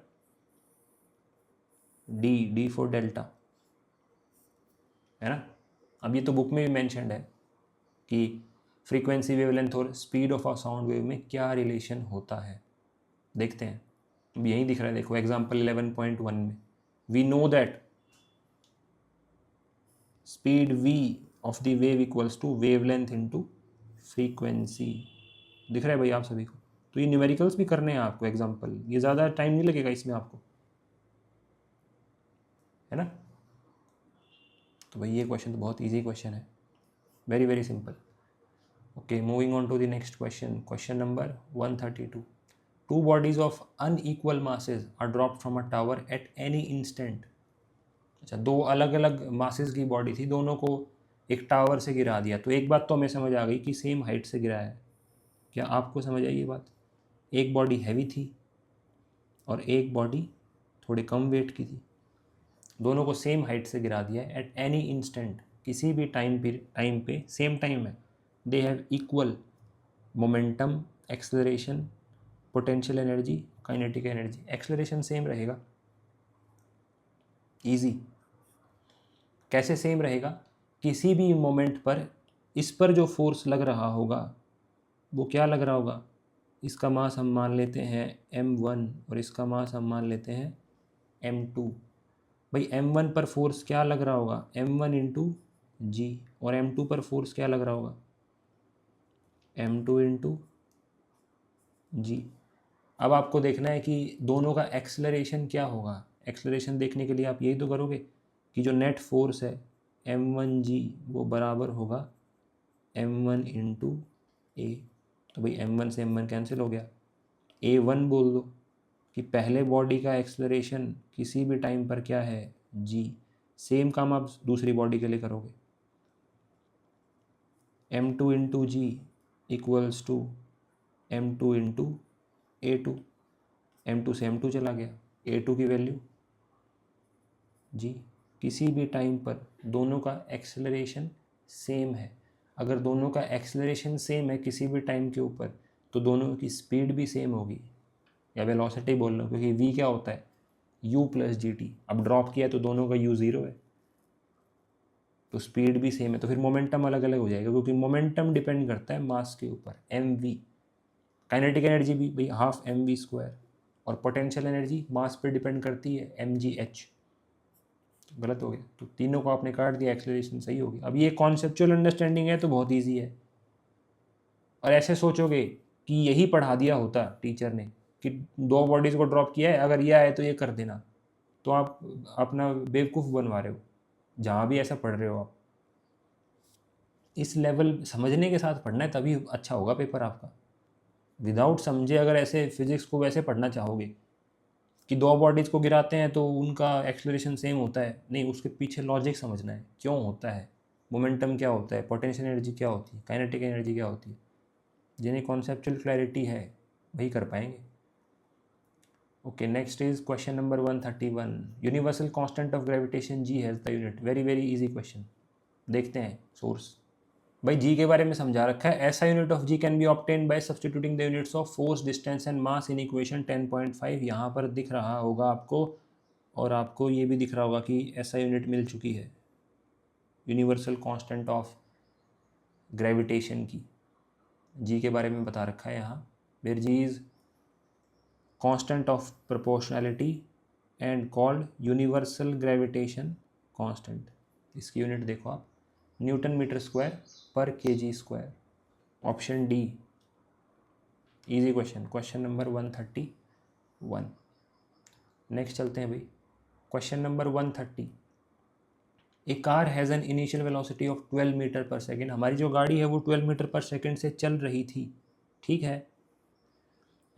D for delta, है ना। अब ये तो बुक में भी मैंशनड है कि फ्रीक्वेंसी, वेवलेंथ और speed of a sound wave में क्या रिलेशन होता है। देखते हैं, अब यहीं दिख रहा है, देखो एग्जाम्पल 11.1 में, we know that speed v of the wave equals to wavelength into frequency. दिख रहा है भाई आप सभी को? तो ये न्यूमेरिकल्स भी करने हैं आपको एग्जाम्पल, ये ज़्यादा टाइम नहीं लगेगा इसमें आपको, है ना। तो भाई ये क्वेश्चन तो बहुत इजी क्वेश्चन है, very very simple. Okay, moving on to the next question, question number 132। Two bodies of unequal masses are dropped from a tower at any instant. अच्छा, दो अलग अलग मासेस की बॉडी थी, दोनों को एक टावर से गिरा दिया, तो एक बात तो हमें समझ आ गई कि सेम हाइट से गिरा है। क्या आपको समझ आई ये बात? एक बॉडी हैवी थी और एक बॉडी थोड़ी कम वेट की थी, दोनों को सेम हाइट से गिरा दिया है एट एनी इंस्टेंट, किसी भी टाइम पे सेम टाइम है। They have equal momentum, acceleration, potential energy, kinetic energy. Acceleration same रहेगा, इजी। कैसे सेम रहेगा? किसी भी मोमेंट पर इस पर जो फोर्स लग रहा होगा वो क्या लग रहा होगा, इसका मास हम मान लेते हैं m1 और इसका मास हम मान लेते हैं m2। भाई m1 पर फोर्स क्या लग रहा होगा, m1 इंटू जी, और m2 पर फोर्स क्या लग रहा होगा, m2 इंटू जी। अब आपको देखना है कि दोनों का एक्सेलरेशन क्या होगा। एक्सेलरेशन देखने के लिए आप यही तो करोगे कि जो नेट फोर्स है m1g वो बराबर होगा m1 इंटू ए। तो भाई m1 से m1 कैंसिल हो गया, a1 बोल दो कि पहले बॉडी का एक्सेलरेशन किसी भी टाइम पर क्या है, g। सेम काम आप दूसरी बॉडी के लिए करोगे, m2 into g equals to m2 into a2। m2 से m2 चला गया, a2 की वैल्यू जी। किसी भी टाइम पर दोनों का एक्सेलरेशन सेम है। अगर दोनों का एक्सेलरेशन सेम है किसी भी टाइम के ऊपर, तो दोनों की स्पीड भी सेम होगी, या वेलोसिटी बोल रहा हूँ, क्योंकि v क्या होता है, u प्लस जी टी। अब ड्रॉप किया तो दोनों का u 0 है, तो स्पीड भी सेम है, तो फिर मोमेंटम अलग अलग हो जाएगा, क्योंकि मोमेंटम डिपेंड करता है मास के ऊपर, mv। काइनेटिक एनर्जी भी भाई हाफ mv², और पोटेंशियल एनर्जी मास पे डिपेंड करती है mgh। गलत हो गया, तो तीनों को आपने काट दिया, एक्सेलरेशन सही होगी। अब ये कॉन्सेप्चुअल अंडरस्टैंडिंग है तो बहुत ईजी है, और ऐसे सोचोगे कि यही पढ़ा दिया होता टीचर ने कि दो बॉडीज़ को ड्रॉप किया है, अगर ये आए तो ये कर देना, तो आप अपना बेवकूफ़ बनवा रहे हो जहाँ भी ऐसा पढ़ रहे हो आप। इस लेवल समझने के साथ पढ़ना है, तभी अच्छा होगा पेपर आपका। विदाउट समझे अगर ऐसे फिजिक्स को वैसे पढ़ना चाहोगे कि दो बॉडीज़ को गिराते हैं तो उनका एक्सेलरेशन सेम होता है, नहीं, उसके पीछे लॉजिक समझना है, क्यों होता है, मोमेंटम क्या होता है, पोटेंशियल एनर्जी क्या होती है, काइनेटिक एनर्जी क्या होती है। जिन्हें कॉन्सेप्चुअल क्लैरिटी है वही कर पाएंगे। Okay, next is question number 131. Universal constant of gravitation G has the unit. Very very easy question. देखते हैं सोर्स. भाई जी के बारे में समझा रखा है. ऐसा unit of g can be obtain by substituting the units of force, distance and mass in equation 10.5. यहाँ पर दिख रहा होगा आपको, और आपको ये भी दिख रहा होगा कि ऐसा यूनिट मिल चुकी है यूनिवर्सल कांस्टेंट ऑफ ग्रेविटेशन की. जी के बारे में बता रखा है यहाँ. Where g is constant of proportionality and called universal gravitation constant. इसकी यूनिट देखो आप, न्यूटन मीटर स्क्वायर पर kg square. Option D. Easy question, question number 131. Next चलते हैं भाई, question number 130. A car has an initial velocity of 12 metre पर second. हमारी जो गाड़ी है वो 12 मीटर पर सेकेंड से चल रही थी, ठीक है.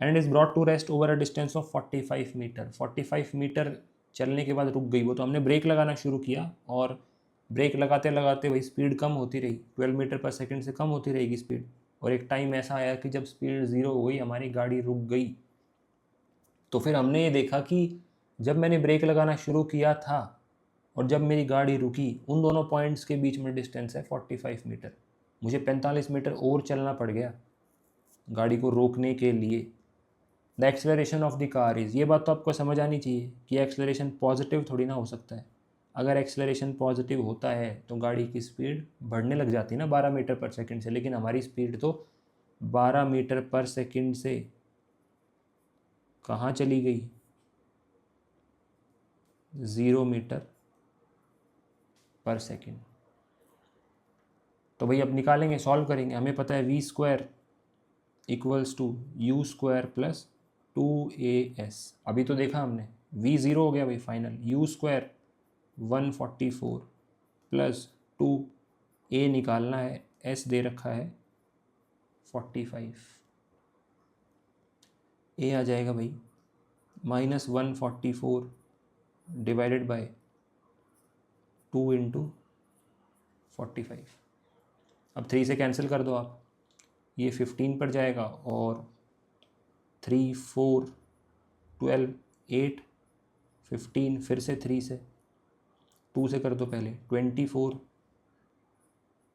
And is brought to rest over a distance of 45 metre. 45 metre चलने के बाद रुक गई वो. तो हमने ब्रेक लगाना शुरू किया, और ब्रेक लगाते लगाते वही स्पीड कम होती रही. 12 मीटर पर सेकंड से कम होती रहेगी स्पीड, और एक टाइम ऐसा आया कि जब स्पीड ज़ीरो हो गई, हमारी गाड़ी रुक गई. तो फिर हमने ये देखा कि जब मैंने ब्रेक लगाना शुरू किया था और जब मेरी गाड़ी रुकी, उन दोनों पॉइंट्स के बीच में डिस्टेंस है 45 मीटर. मुझे 45 मीटर और चलना पड़ गया गाड़ी को रोकने के लिए. The acceleration of the car is. ये बात तो आपको समझ आनी चाहिए कि एक्सेलरेशन पॉजिटिव थोड़ी ना हो सकता है. अगर एक्सेलरेशन पॉजिटिव होता है तो गाड़ी की स्पीड बढ़ने लग जाती है ना 12 मीटर पर सेकंड से. लेकिन हमारी स्पीड तो 12 मीटर पर सेकंड से कहाँ चली गई? 0 मीटर पर सेकंड. तो भाई अब निकालेंगे, सॉल्व करेंगे. हमें पता है v square equals to you square plus 2as. अभी तो देखा हमने, v 0 हो गया भाई final. You square 144 plus 2a निकालना है, s दे रखा है 45. a आ जाएगा भाई -144 डिवाइडेड बाय 2 इंटू 45. अब 3 से कैंसिल कर दो आप, ये 15 पर जाएगा, और 3 4 12 8 15, फिर से 3 से 2 से कर दो पहले, 24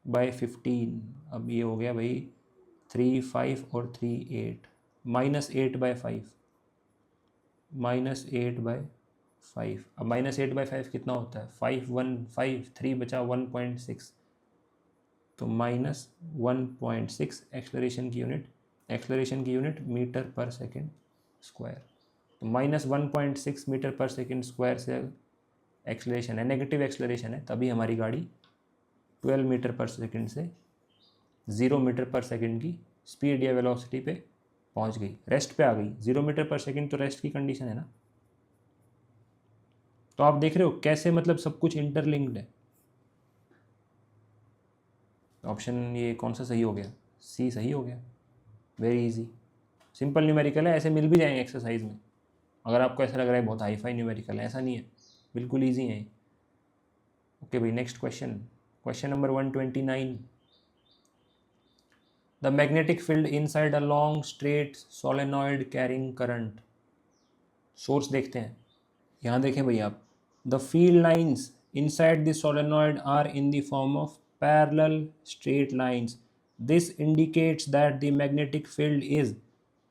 बाय 15. अब ये हो गया भाई 3 5 और 3 8, -8 बाय 5, -8 बाय 5. अब -8 बाय 5 कितना होता है? 5 1 5, 3 बचा 1.6, तो -1.6 एक्सेलरेशन की यूनिट. एक्सेलरेशन की यूनिट मीटर पर सेकेंड स्क्वायर. तो -1.6 मीटर पर सेकेंड स्क्वायर से एक्सेलरेशन है, नेगेटिव एक्सेलरेशन है, तभी हमारी गाड़ी 12 मीटर पर सेकेंड से 0 मीटर पर सेकेंड की स्पीड या वेलोसिटी पे पहुंच गई, रेस्ट पे आ गई. 0 मीटर पर सेकेंड तो रेस्ट की कंडीशन है ना. तो आप देख रहे हो कैसे मतलब सब कुछ इंटरलिंक्ड है. ऑप्शन ये कौन सा सही हो गया? सी सही हो गया. वेरी इजी, सिंपल न्यूमेरिकल है. ऐसे मिल भी जाएंगे एक्सरसाइज में. अगर आपको ऐसा लग रहा है बहुत हाई फाई न्यूमेरिकल है, ऐसा नहीं है, बिल्कुल ईजी है. ओके भाई, next question, question number 129. The magnetic field inside a long straight solenoid carrying current. Source देखते हैं. यहाँ देखें भाई आप, the field lines inside the solenoid are in the form of parallel straight lines. This indicates that the magnetic field is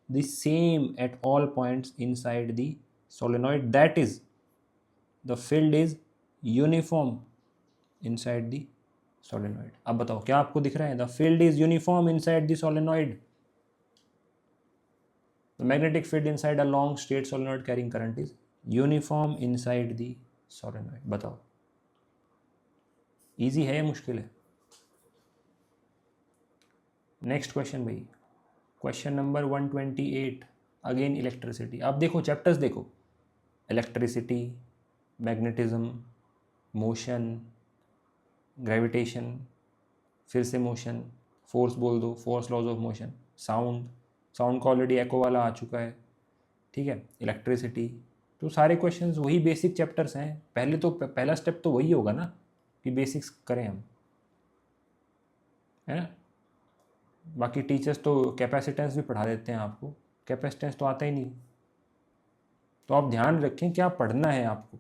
the same at all points inside the solenoid. That is, the field is uniform inside the solenoid. अब बताओ क्या आपको दिख रहा है? The field is uniform inside the solenoid. The magnetic field inside a long straight solenoid carrying current is uniform inside the solenoid. बताओ easy है या मुश्किल है? नेक्स्ट क्वेश्चन भाई, क्वेश्चन नंबर 128. Again electricity. आप देखो चैप्टर्स देखो, इलेक्ट्रिसिटी, मैग्नेटिज्म, मोशन, ग्रेविटेशन, फिर से मोशन, फोर्स बोल दो, force laws of motion, sound, sound का ऑलरेडी एको वाला आ चुका है, ठीक है, इलेक्ट्रिसिटी. तो सारे क्वेश्चंस वही बेसिक चैप्टर्स हैं. पहले तो पहला स्टेप तो वही होगा ना कि बेसिक्स करें हम, है ना. बाकी टीचर्स तो कैपेसिटेंस भी पढ़ा देते हैं आपको, कैपेसिटेंस तो आता ही नहीं. तो आप ध्यान रखें क्या पढ़ना है आपको,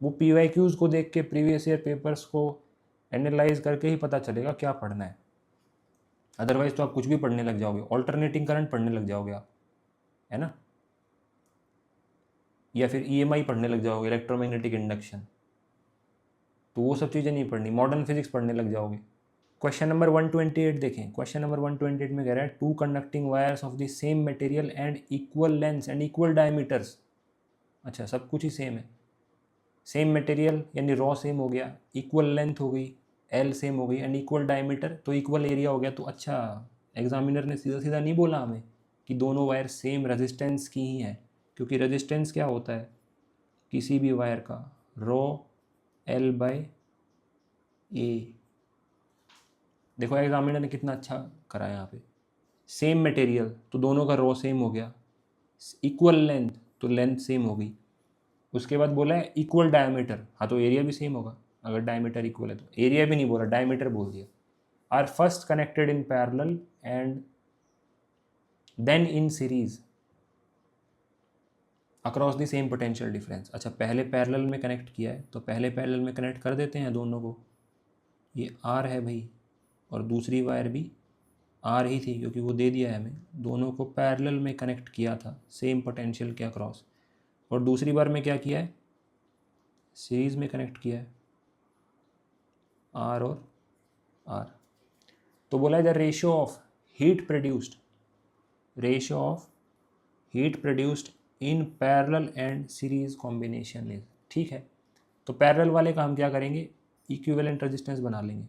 वो PYQs को देख के, प्रीवियस ईयर पेपर्स को एनालाइज करके ही पता चलेगा क्या पढ़ना है। अदरवाइज तो आप कुछ भी पढ़ने लग जाओगे, ऑल्टरनेटिंग करंट पढ़ने लग जाओगे आप, है ना, या फिर EMI पढ़ने लग जाओगे, इलेक्ट्रोमैग्नेटिक इंडक्शन, तो वो सब चीज़ें नहीं पढ़नी, मॉडर्न फिजिक्स पढ़ने लग जाओगे। क्वेश्चन नंबर 128 देखें। क्वेश्चन नंबर 128 में कह रहा है two conducting wires of the same material and equal lengths and equal diameters. अच्छा, सब कुछ ही सेम है, सेम मटेरियल यानी रॉ सेम हो गया, इक्वल लेंथ हो गई, L सेम हो गई, एंड इक्वल डायमीटर तो इक्वल एरिया हो गया। तो अच्छा, एग्जामिनर ने सीधा सीधा नहीं बोला हमें कि दोनों वायर सेम रेजिस्टेंस की ही हैं, क्योंकि रेजिस्टेंस क्या होता है किसी भी वायर का, रॉ L/A। देखो एग्जामिनर ने कितना अच्छा करा यहाँ पे, सेम मटेरियल तो दोनों का रॉ सेम हो गया, इक्वल लेंथ तो लेंथ सेम हो गई, उसके बाद बोला है इक्वल डायमीटर, हाँ तो एरिया भी सेम होगा, अगर डायमीटर इक्वल है तो। एरिया भी नहीं बोला, डायमीटर बोल दिया। Are first connected in parallel and then in series across the same potential difference. अच्छा, पहले पैरेलल में कनेक्ट किया है तो पहले पैरेलल में कनेक्ट कर देते हैं दोनों को, ये आर है भाई, और दूसरी वायर भी आर ही थी क्योंकि वो दे दिया है हमें, दोनों को पैरेलल में कनेक्ट किया था सेम पोटेंशियल के अक्रॉस। और दूसरी बार में क्या किया है, सीरीज़ में कनेक्ट किया है आर और आर। तो बोला है the ratio of heat produced, ratio of heat produced in parallel and series combination is, ठीक है। तो पैरेलल वाले का हम क्या करेंगे, इक्विवेलेंट रेजिस्टेंस बना लेंगे।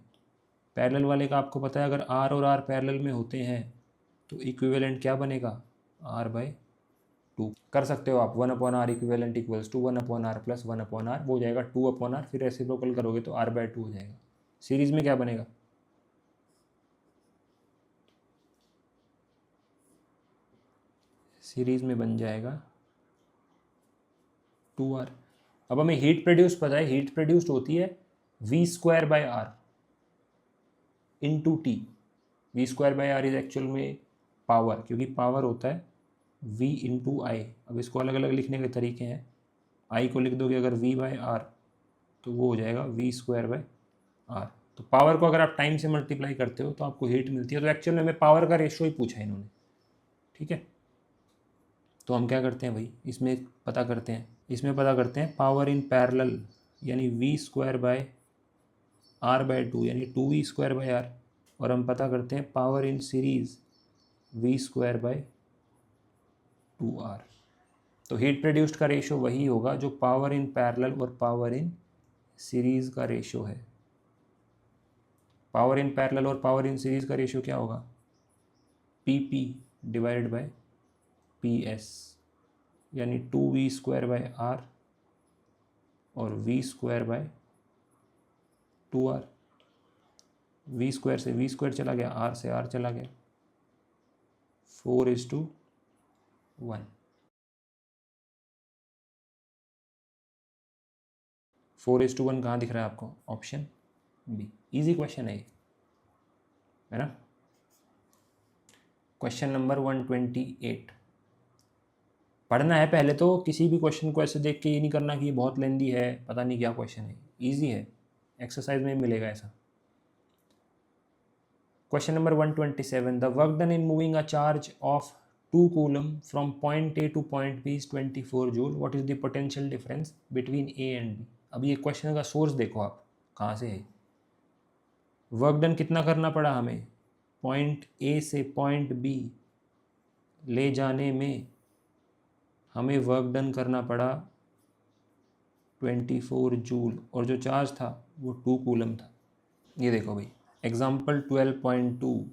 पैरेलल वाले का आपको पता है अगर आर और आर पैरेलल में होते हैं तो इक्विवेलेंट क्या बनेगा, R/2 कर सकते हो आप, 1/r equivalent equals to 1/r plus 1/r, वो हो जाएगा 2/r, फिर रेसिप्रोकल करोगे तो R/2 हो जाएगा। सीरीज में क्या बनेगा, सीरीज में बन जाएगा 2r। अब हमें हीट प्रोड्यूस पता है, हीट प्रोड्यूस्ड होती है V²/r into T. V²/r is actual में पावर, क्योंकि पावर होता है V इंटू आई। अब इसको अलग अलग लिखने के तरीके हैं, आई को लिख दोगे अगर V/r तो वो हो जाएगा V²/r। तो पावर को अगर आप टाइम से मल्टीप्लाई करते हो तो आपको हीट मिलती है। तो एक्चुअल में हमें पावर का रेशियो ही पूछा है इन्होंने, ठीक है। तो हम क्या करते हैं भाई, इसमें पता करते हैं, इसमें पता करते हैं पावर इन पैरेलल यानी V²/r/2 यानी 2V²/r, और हम पता करते हैं पावर इन सीरीज V²/2r। तो हीट प्रोड्यूस्ड का रेशियो वही होगा जो पावर इन पैरेलल और पावर इन सीरीज का रेशियो है। पावर इन पैरेलल और पावर इन सीरीज का रेशियो क्या होगा, PP/PS, यानी 2V²/r और V²/2r। V² से V² चला गया, R से R चला गया, 4:1। 4:1 कहाँ दिख रहा है आपको, ऑप्शन बी। इजी क्वेश्चन है ये, है ना। क्वेश्चन नंबर 128 पढ़ना है पहले तो, किसी भी क्वेश्चन को ऐसे देख के ये नहीं करना कि ये बहुत लेंदी है, पता नहीं क्या क्वेश्चन है, इजी है, एक्सरसाइज में मिलेगा ऐसा। Question number 127 the work done in moving a charge of 2 coulomb from point A two point B is 24 joule, what is the potential difference between A and B। अब ये question का source देखो आप कहाँ से है। वर्क डन कितना करना पड़ा हमें, पॉइंट A से पॉइंट B ले जाने में हमें वर्क डन करना पड़ा 24 जूल, और जो चार्ज था वो 2 कूलम था। ये देखो भाई एग्जाम्पल 12.2,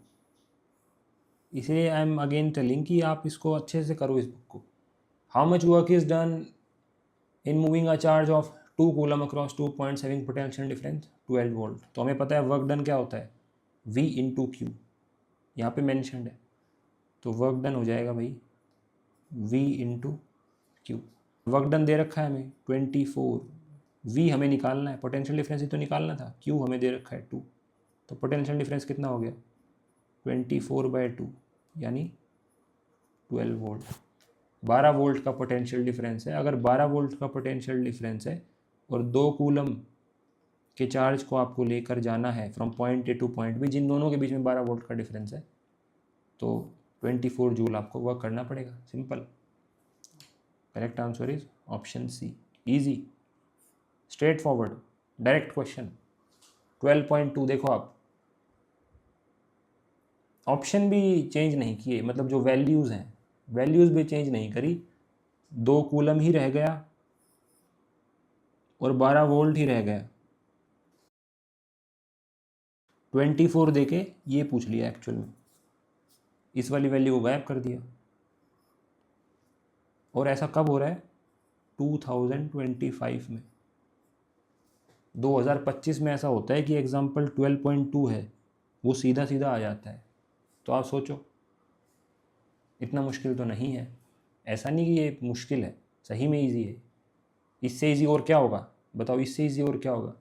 इसलिए आई एम अगेन टेलिंग कि आप इसको अच्छे से करो इस बुक को। How much work is done in moving a charge of 2 coulomb across 2 points having potential difference 12 volt. तो हमें पता है वर्क डन क्या होता है, V इंटू क्यू, यहाँ पे मैंशनड है, तो वर्क डन हो जाएगा भाई V into Q. Work done they रखा है हमें 24, V हमें निकालना है, पोटेंशियल डिफरेंस ही तो निकालना था, Q हमें दे रखा है 2, तो पोटेंशियल डिफरेंस कितना हो गया 24/2 यानी 12 वोल्ट। 12 वोल्ट का पोटेंशियल डिफरेंस है। अगर 12 वोल्ट का पोटेंशियल डिफरेंस है और 2 कूलम के चार्ज को आपको लेकर जाना है from point A to point B, जिन दोनों के बीच में 12 वोल्ट का डिफरेंस है, तो 24 जूल आपको वर्क करना पड़ेगा। Simple. Correct answer is option C. Easy, straightforward, direct question. 12.2 देखो आप, ऑप्शन भी चेंज नहीं किए, मतलब जो वैल्यूज़ हैं वैल्यूज़ भी चेंज नहीं करी, 2 कूलम ही रह गया और 12 वोल्ट ही रह गया। 24 देके ये पूछ लिया एक्चुअल में, इस वाली वैल्यू को गायब कर दिया। और ऐसा कब हो रहा है? 2025 में। 2025 में ऐसा होता है कि एग्जाम्पल 12.2 है वो सीधा सीधा आ जाता है। तो आप सोचो, इतना मुश्किल तो नहीं है। ऐसा नहीं कि ये मुश्किल है, सही में इजी है। इससे इजी और क्या होगा बताओ, इससे इजी और क्या होगा?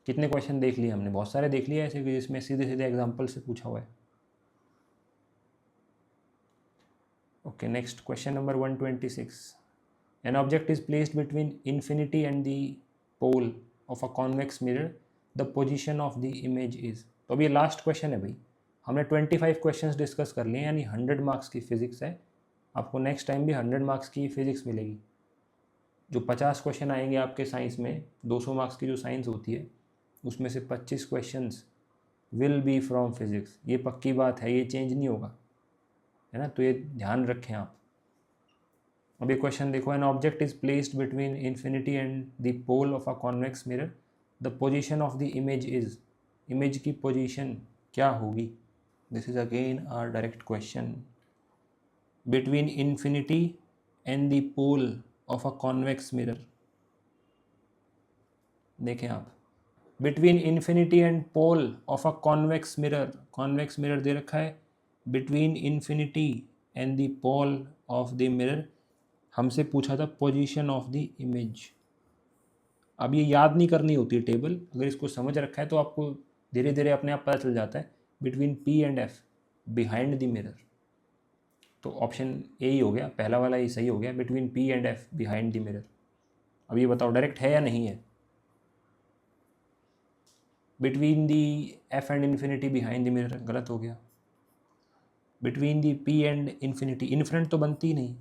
कितने क्वेश्चन देख लिए हमने? बहुत सारे देख लिए ऐसे कि जिसमें सीधे सीधे एग्जाम्पल से पूछा हुआ है। Okay, next question number 126। An object is placed between infinity and the pole of a convex mirror. The position of the image is. तो अब ये लास्ट क्वेश्चन है भाई। हमने 25 क्वेश्चंस डिस्कस कर लिए, यानी 100 मार्क्स की फिजिक्स है। आपको नेक्स्ट टाइम भी 100 मार्क्स की फिजिक्स मिलेगी। जो 50 क्वेश्चन आएंगे आपके साइंस में, 200 मार्क्स की जो साइंस होती है, उसमें से 25 questions will be from physics. ये पक्की बात है, ये चेंज नहीं होगा, है ना? तो ये ध्यान रखें आप। अब ये क्वेश्चन देखो, an object is placed between infinity and the pole of a convex mirror, the position of the image is. Image की पोजीशन क्या होगी? This is again our direct question. Between infinity and the pole of a convex mirror, देखें आप, between infinity and pole of a convex mirror. Convex mirror दे रखा है, between infinity and the pole of the mirror हमसे पूछा था position of the image. अब ये याद नहीं करनी होती है टेबल, अगर इसको समझ रखा है तो आपको धीरे धीरे अपने आप पता चल जाता है। Between P and F, behind the mirror. तो ऑप्शन ए ही हो गया, पहला वाला ही सही हो गया, between P and F behind the mirror. अब ये बताओ डायरेक्ट है या नहीं है? Between the F and infinity behind the mirror गलत हो गया। Between the P and infinity, in front तो बनती ही नहीं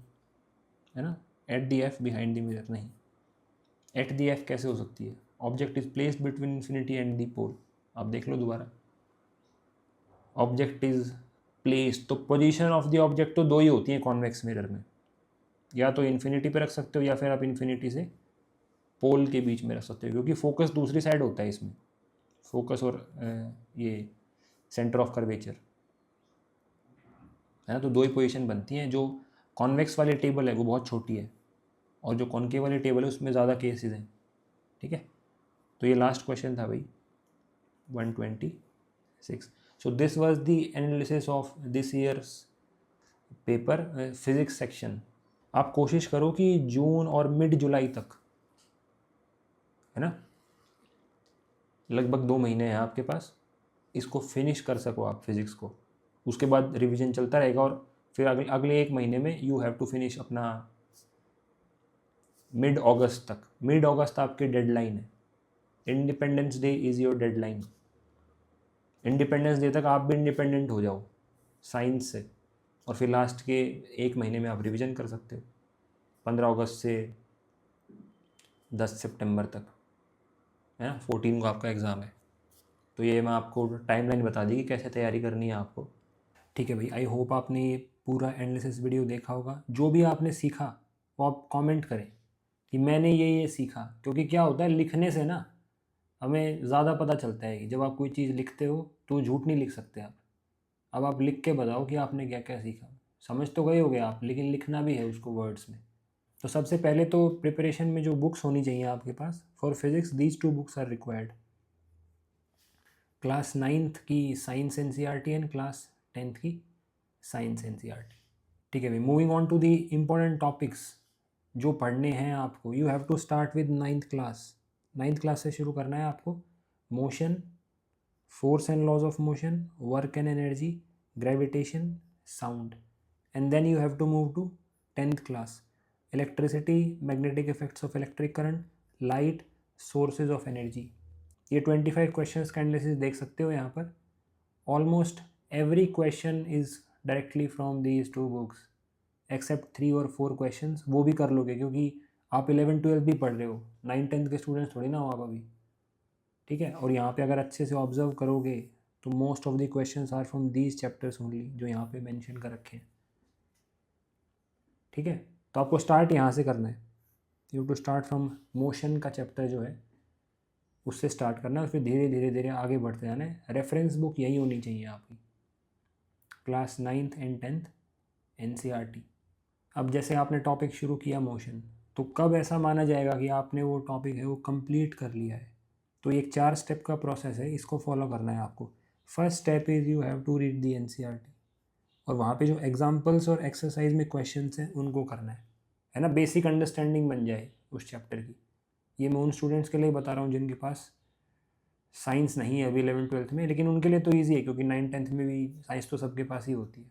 है ना, at the F behind the mirror नहीं। एट दी एफ कैसे हो सकती है? Object is placed between infinity and the pole. आप देख लो दोबारा, ऑब्जेक्ट इज प्लेस्ड, तो पोजीशन ऑफ द ऑब्जेक्ट तो दो ही होती हैं कॉन्वेक्स मिरर में, या तो इन्फिनिटी पे रख सकते हो या फिर आप इन्फिनिटी से पोल के बीच में रख सकते हो, क्योंकि फोकस दूसरी साइड होता है इसमें, फोकस और ये सेंटर ऑफ कर्वेचर, है ना? तो दो ही पोजीशन बनती हैं। जो कॉन्वेक्स वाली टेबल है वो बहुत छोटी है, और जो कॉन्केव वाली टेबल है उसमें ज़्यादा केसेस हैं। ठीक है, तो ये लास्ट क्वेश्चन था भाई, 126। So this was the analysis of this years paper physics section. आप कोशिश करो कि जून और मिड जुलाई तक, है ना, लगभग 2 महीने हैं आपके पास, इसको फिनिश कर सको आप फिज़िक्स को। उसके बाद रिवीजन चलता रहेगा, और फिर अगले 1 महीने में यू हैव टू फिनिश अपना मिड अगस्त तक। मिड अगस्त आपकी डेडलाइन है। Independence day is your deadline. Independence day तक आप भी इंडिपेंडेंट हो जाओ साइंस से, और फिर लास्ट के 1 महीने में आप रिवीजन कर सकते हो, 15 अगस्त से 10 सितंबर तक, है ना। 14 को आपका एग्ज़ाम है। तो ये मैं आपको टाइमलाइन बता दी कि कैसे तैयारी करनी है आपको। ठीक है भाई, आई होप आपने ये पूरा एनालिसिस वीडियो देखा होगा। जो भी आपने सीखा वो आप कमेंट करें कि मैंने ये सीखा, क्योंकि क्या होता है लिखने से ना हमें ज़्यादा पता चलता है कि जब आप कोई चीज़ लिखते हो तो झूठ नहीं लिख सकते आप। अब आप लिख के बताओ कि आपने क्या क्या सीखा। समझ तो गए होगे आप, लेकिन लिखना भी है उसको वर्ड्स में। तो सबसे पहले तो प्रिपरेशन में जो बुक्स होनी चाहिए आपके पास, for physics these 2 books are required. Class 9th की science NCERT and class 10th की साइंस एनसीईआरटी। ठीक है भाई, moving on to the important topics जो पढ़ने हैं आपको। You have to start with 9th class. 9th class से शुरू करना है आपको। Motion, force and laws of motion, work and energy, gravitation, sound, and then you have to move to 10th class. Electricity, magnetic effects of electric current, light, sources of energy. ये 25 questions का analysis देख सकते हो यहाँ पर. Almost every question is directly from these 2 books except 3 और 4 questions. वो भी कर लोगे क्योंकि आप 11-12 भी पढ़ रहे हो, 9-10 के स्टूडेंट्स थोड़ी ना हो आप अभी. ठीक है, और यहाँ पे अगर अच्छे से ऑब्जर्व करोगे तो most of the questions are from these chapters only, जो यहाँ पे मेंशन कर रखे हैं. ठीक है, तो आपको स्टार्ट यहाँ से करना है. You to start from motion का चैप्टर जो है उससे स्टार्ट करना है, फिर धीरे धीरे धीरे आगे बढ़ते जाना है. रेफरेंस बुक यही होनी चाहिए आपकी, class 9th and 10th NCERT. अब जैसे आपने टॉपिक शुरू किया मोशन, तो कब ऐसा माना जाएगा कि आपने वो टॉपिक है वो कंप्लीट कर लिया है? तो ये एक 4 स्टेप का प्रोसेस है, इसको फॉलो करना है आपको. First step is you have to read the NCERT, और वहाँ पे जो एग्जाम्पल्स और एक्सरसाइज में क्वेश्चंस हैं उनको करना है ना. बेसिक अंडरस्टैंडिंग बन जाए उस चैप्टर की. ये मैं उन स्टूडेंट्स के लिए बता रहा हूँ जिनके पास साइंस नहीं है अभी 11th-12th में, लेकिन उनके लिए तो ईजी है क्योंकि 9th-10th में भी साइंस तो सबके पास ही होती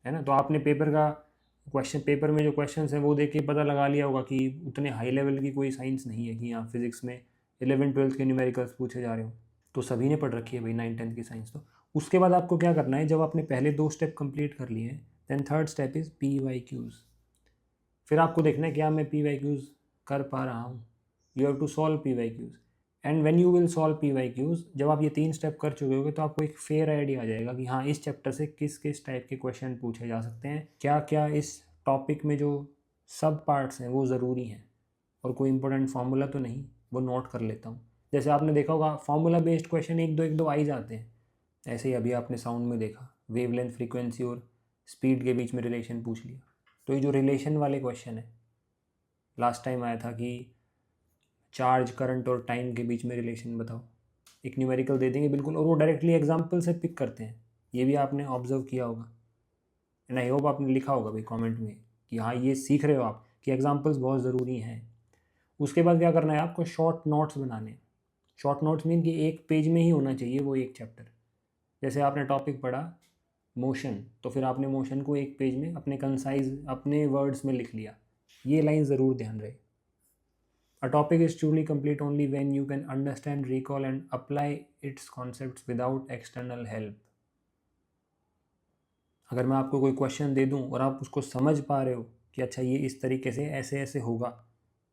है ना. तो आपने पेपर में जो क्वेश्चंस हैं वो देख के पता लगा लिया होगा कि उतने हाई लेवल की कोई साइंस नहीं है कि यहाँ फिजिक्स में 11th-12th के न्यूमेरिकल्स पूछे जा रहे हो. तो सभी ने पढ़ रखी है भाई 9th-10th की साइंस. तो उसके बाद आपको क्या करना है, जब आपने पहले 2 स्टेप कंप्लीट कर लिए हैं, then third step is PYQs. फिर आपको देखना है क्या मैं PYQs कर पा रहा हूँ. You have to solve PYQs, and when you will solve PYQs, जब आप ये 3 स्टेप कर चुके होगे तो आपको एक फेयर आइडिया आ जाएगा कि हाँ इस चैप्टर से किस किस टाइप के क्वेश्चन पूछे जा सकते हैं, क्या क्या इस टॉपिक में जो सब पार्ट्स हैं वो ज़रूरी हैं, और कोई इंपॉर्टेंट फार्मूला तो नहीं, वो नोट कर लेता हूँ. जैसे आपने देखा होगा फार्मूला बेस्ड क्वेश्चन 1-2 आ ही जाते हैं. ऐसे ही अभी आपने साउंड में देखा, वेवलेंथ, फ्रीक्वेंसी और स्पीड के बीच में रिलेशन पूछ लिया. तो ये जो रिलेशन वाले क्वेश्चन है, लास्ट टाइम आया था कि चार्ज, करंट और टाइम के बीच में रिलेशन बताओ, एक न्यूमेरिकल दे देंगे बिल्कुल, और वो डायरेक्टली एग्जाम्पल से पिक करते हैं. ये भी आपने ऑब्जर्व किया होगा, एंड आई होप आपने लिखा होगा भाई कमेंट में कि हाँ ये सीख रहे हो आप कि एग्जाम्पल्स बहुत ज़रूरी हैं. उसके बाद क्या करना है, आपको शॉर्ट नोट्स बनाने. शॉर्ट नोट्स मीन कि एक पेज में ही होना चाहिए वो एक चैप्टर. जैसे आपने टॉपिक पढ़ा मोशन, तो फिर आपने मोशन को एक पेज में अपने कंसाइज अपने वर्ड्स में लिख लिया. ये लाइन ज़रूर ध्यान रहे. A topic is truly complete only when you can understand, recall and apply its concepts without external help. अगर मैं आपको कोई क्वेश्चन दे दूं और आप उसको समझ पा रहे हो कि अच्छा ये इस तरीके से ऐसे ऐसे होगा,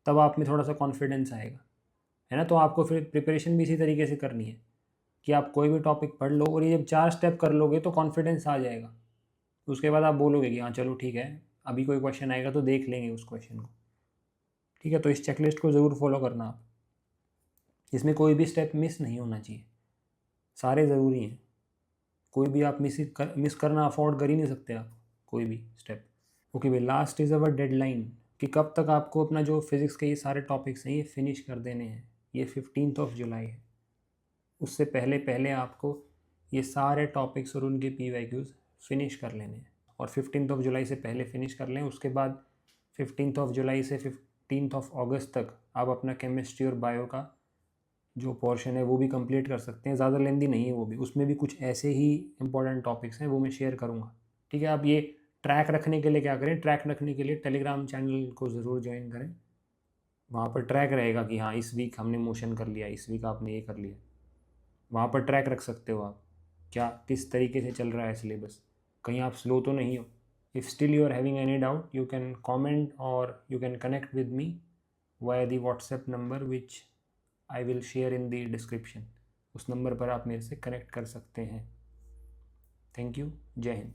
तब आप में थोड़ा सा कॉन्फिडेंस आएगा, है ना. तो आपको फिर प्रिपरेशन भी इसी तरीके से करनी है कि आप कोई भी टॉपिक पढ़ लो, और ये जब 4 स्टेप कर लोगे तो कॉन्फिडेंस आ जाएगा. उसके बाद आप बोलोगे कि हाँ चलो ठीक है, अभी कोई क्वेश्चन आएगा तो देख लेंगे उस क्वेश्चन को. ठीक है, तो इस चेकलिस्ट को ज़रूर फॉलो करना आप. इसमें कोई भी स्टेप मिस नहीं होना चाहिए, सारे ज़रूरी हैं. कोई भी आप मिस करना अफोर्ड कर ही नहीं सकते आप, कोई भी स्टेप. ओके भाई, लास्ट इज़ अवर डेडलाइन कि कब तक आपको अपना जो फिज़िक्स के ये सारे टॉपिक्स हैं ये फिनिश कर देने हैं. ये 15th जुलाई है. उससे पहले पहले आपको ये सारे टॉपिक्स और उनके PYQs फिनिश कर लेने हैं, और 15th जुलाई से पहले फिनिश कर लें. उसके बाद 15th जुलाई से 15th अगस्त तक आप अपना केमिस्ट्री और बायो का जो पोर्शन है वो भी कंप्लीट कर सकते हैं. ज़्यादा लेंदी नहीं है वो भी, उसमें भी कुछ ऐसे ही इंपॉर्टेंट टॉपिक्स हैं वो मैं शेयर करूँगा. ठीक है, आप ये ट्रैक रखने के लिए क्या करें, ट्रैक रखने के लिए टेलीग्राम चैनल को ज़रूर ज्वाइन करें. वहाँ पर ट्रैक रहेगा कि हाँ इस वीक हमने मोशन कर लिया, इस वीक आपने ये कर लिया. वहाँ पर ट्रैक रख सकते हो आप क्या किस तरीके से चल रहा है सिलेबस, कहीं आप स्लो तो नहीं हो. If still you are having any doubt you can comment or you can connect with me via the WhatsApp number which I will share in the description. उस नंबर पर आप मेरे से कनेक्ट कर सकते हैं. Thank you. जय हिंद.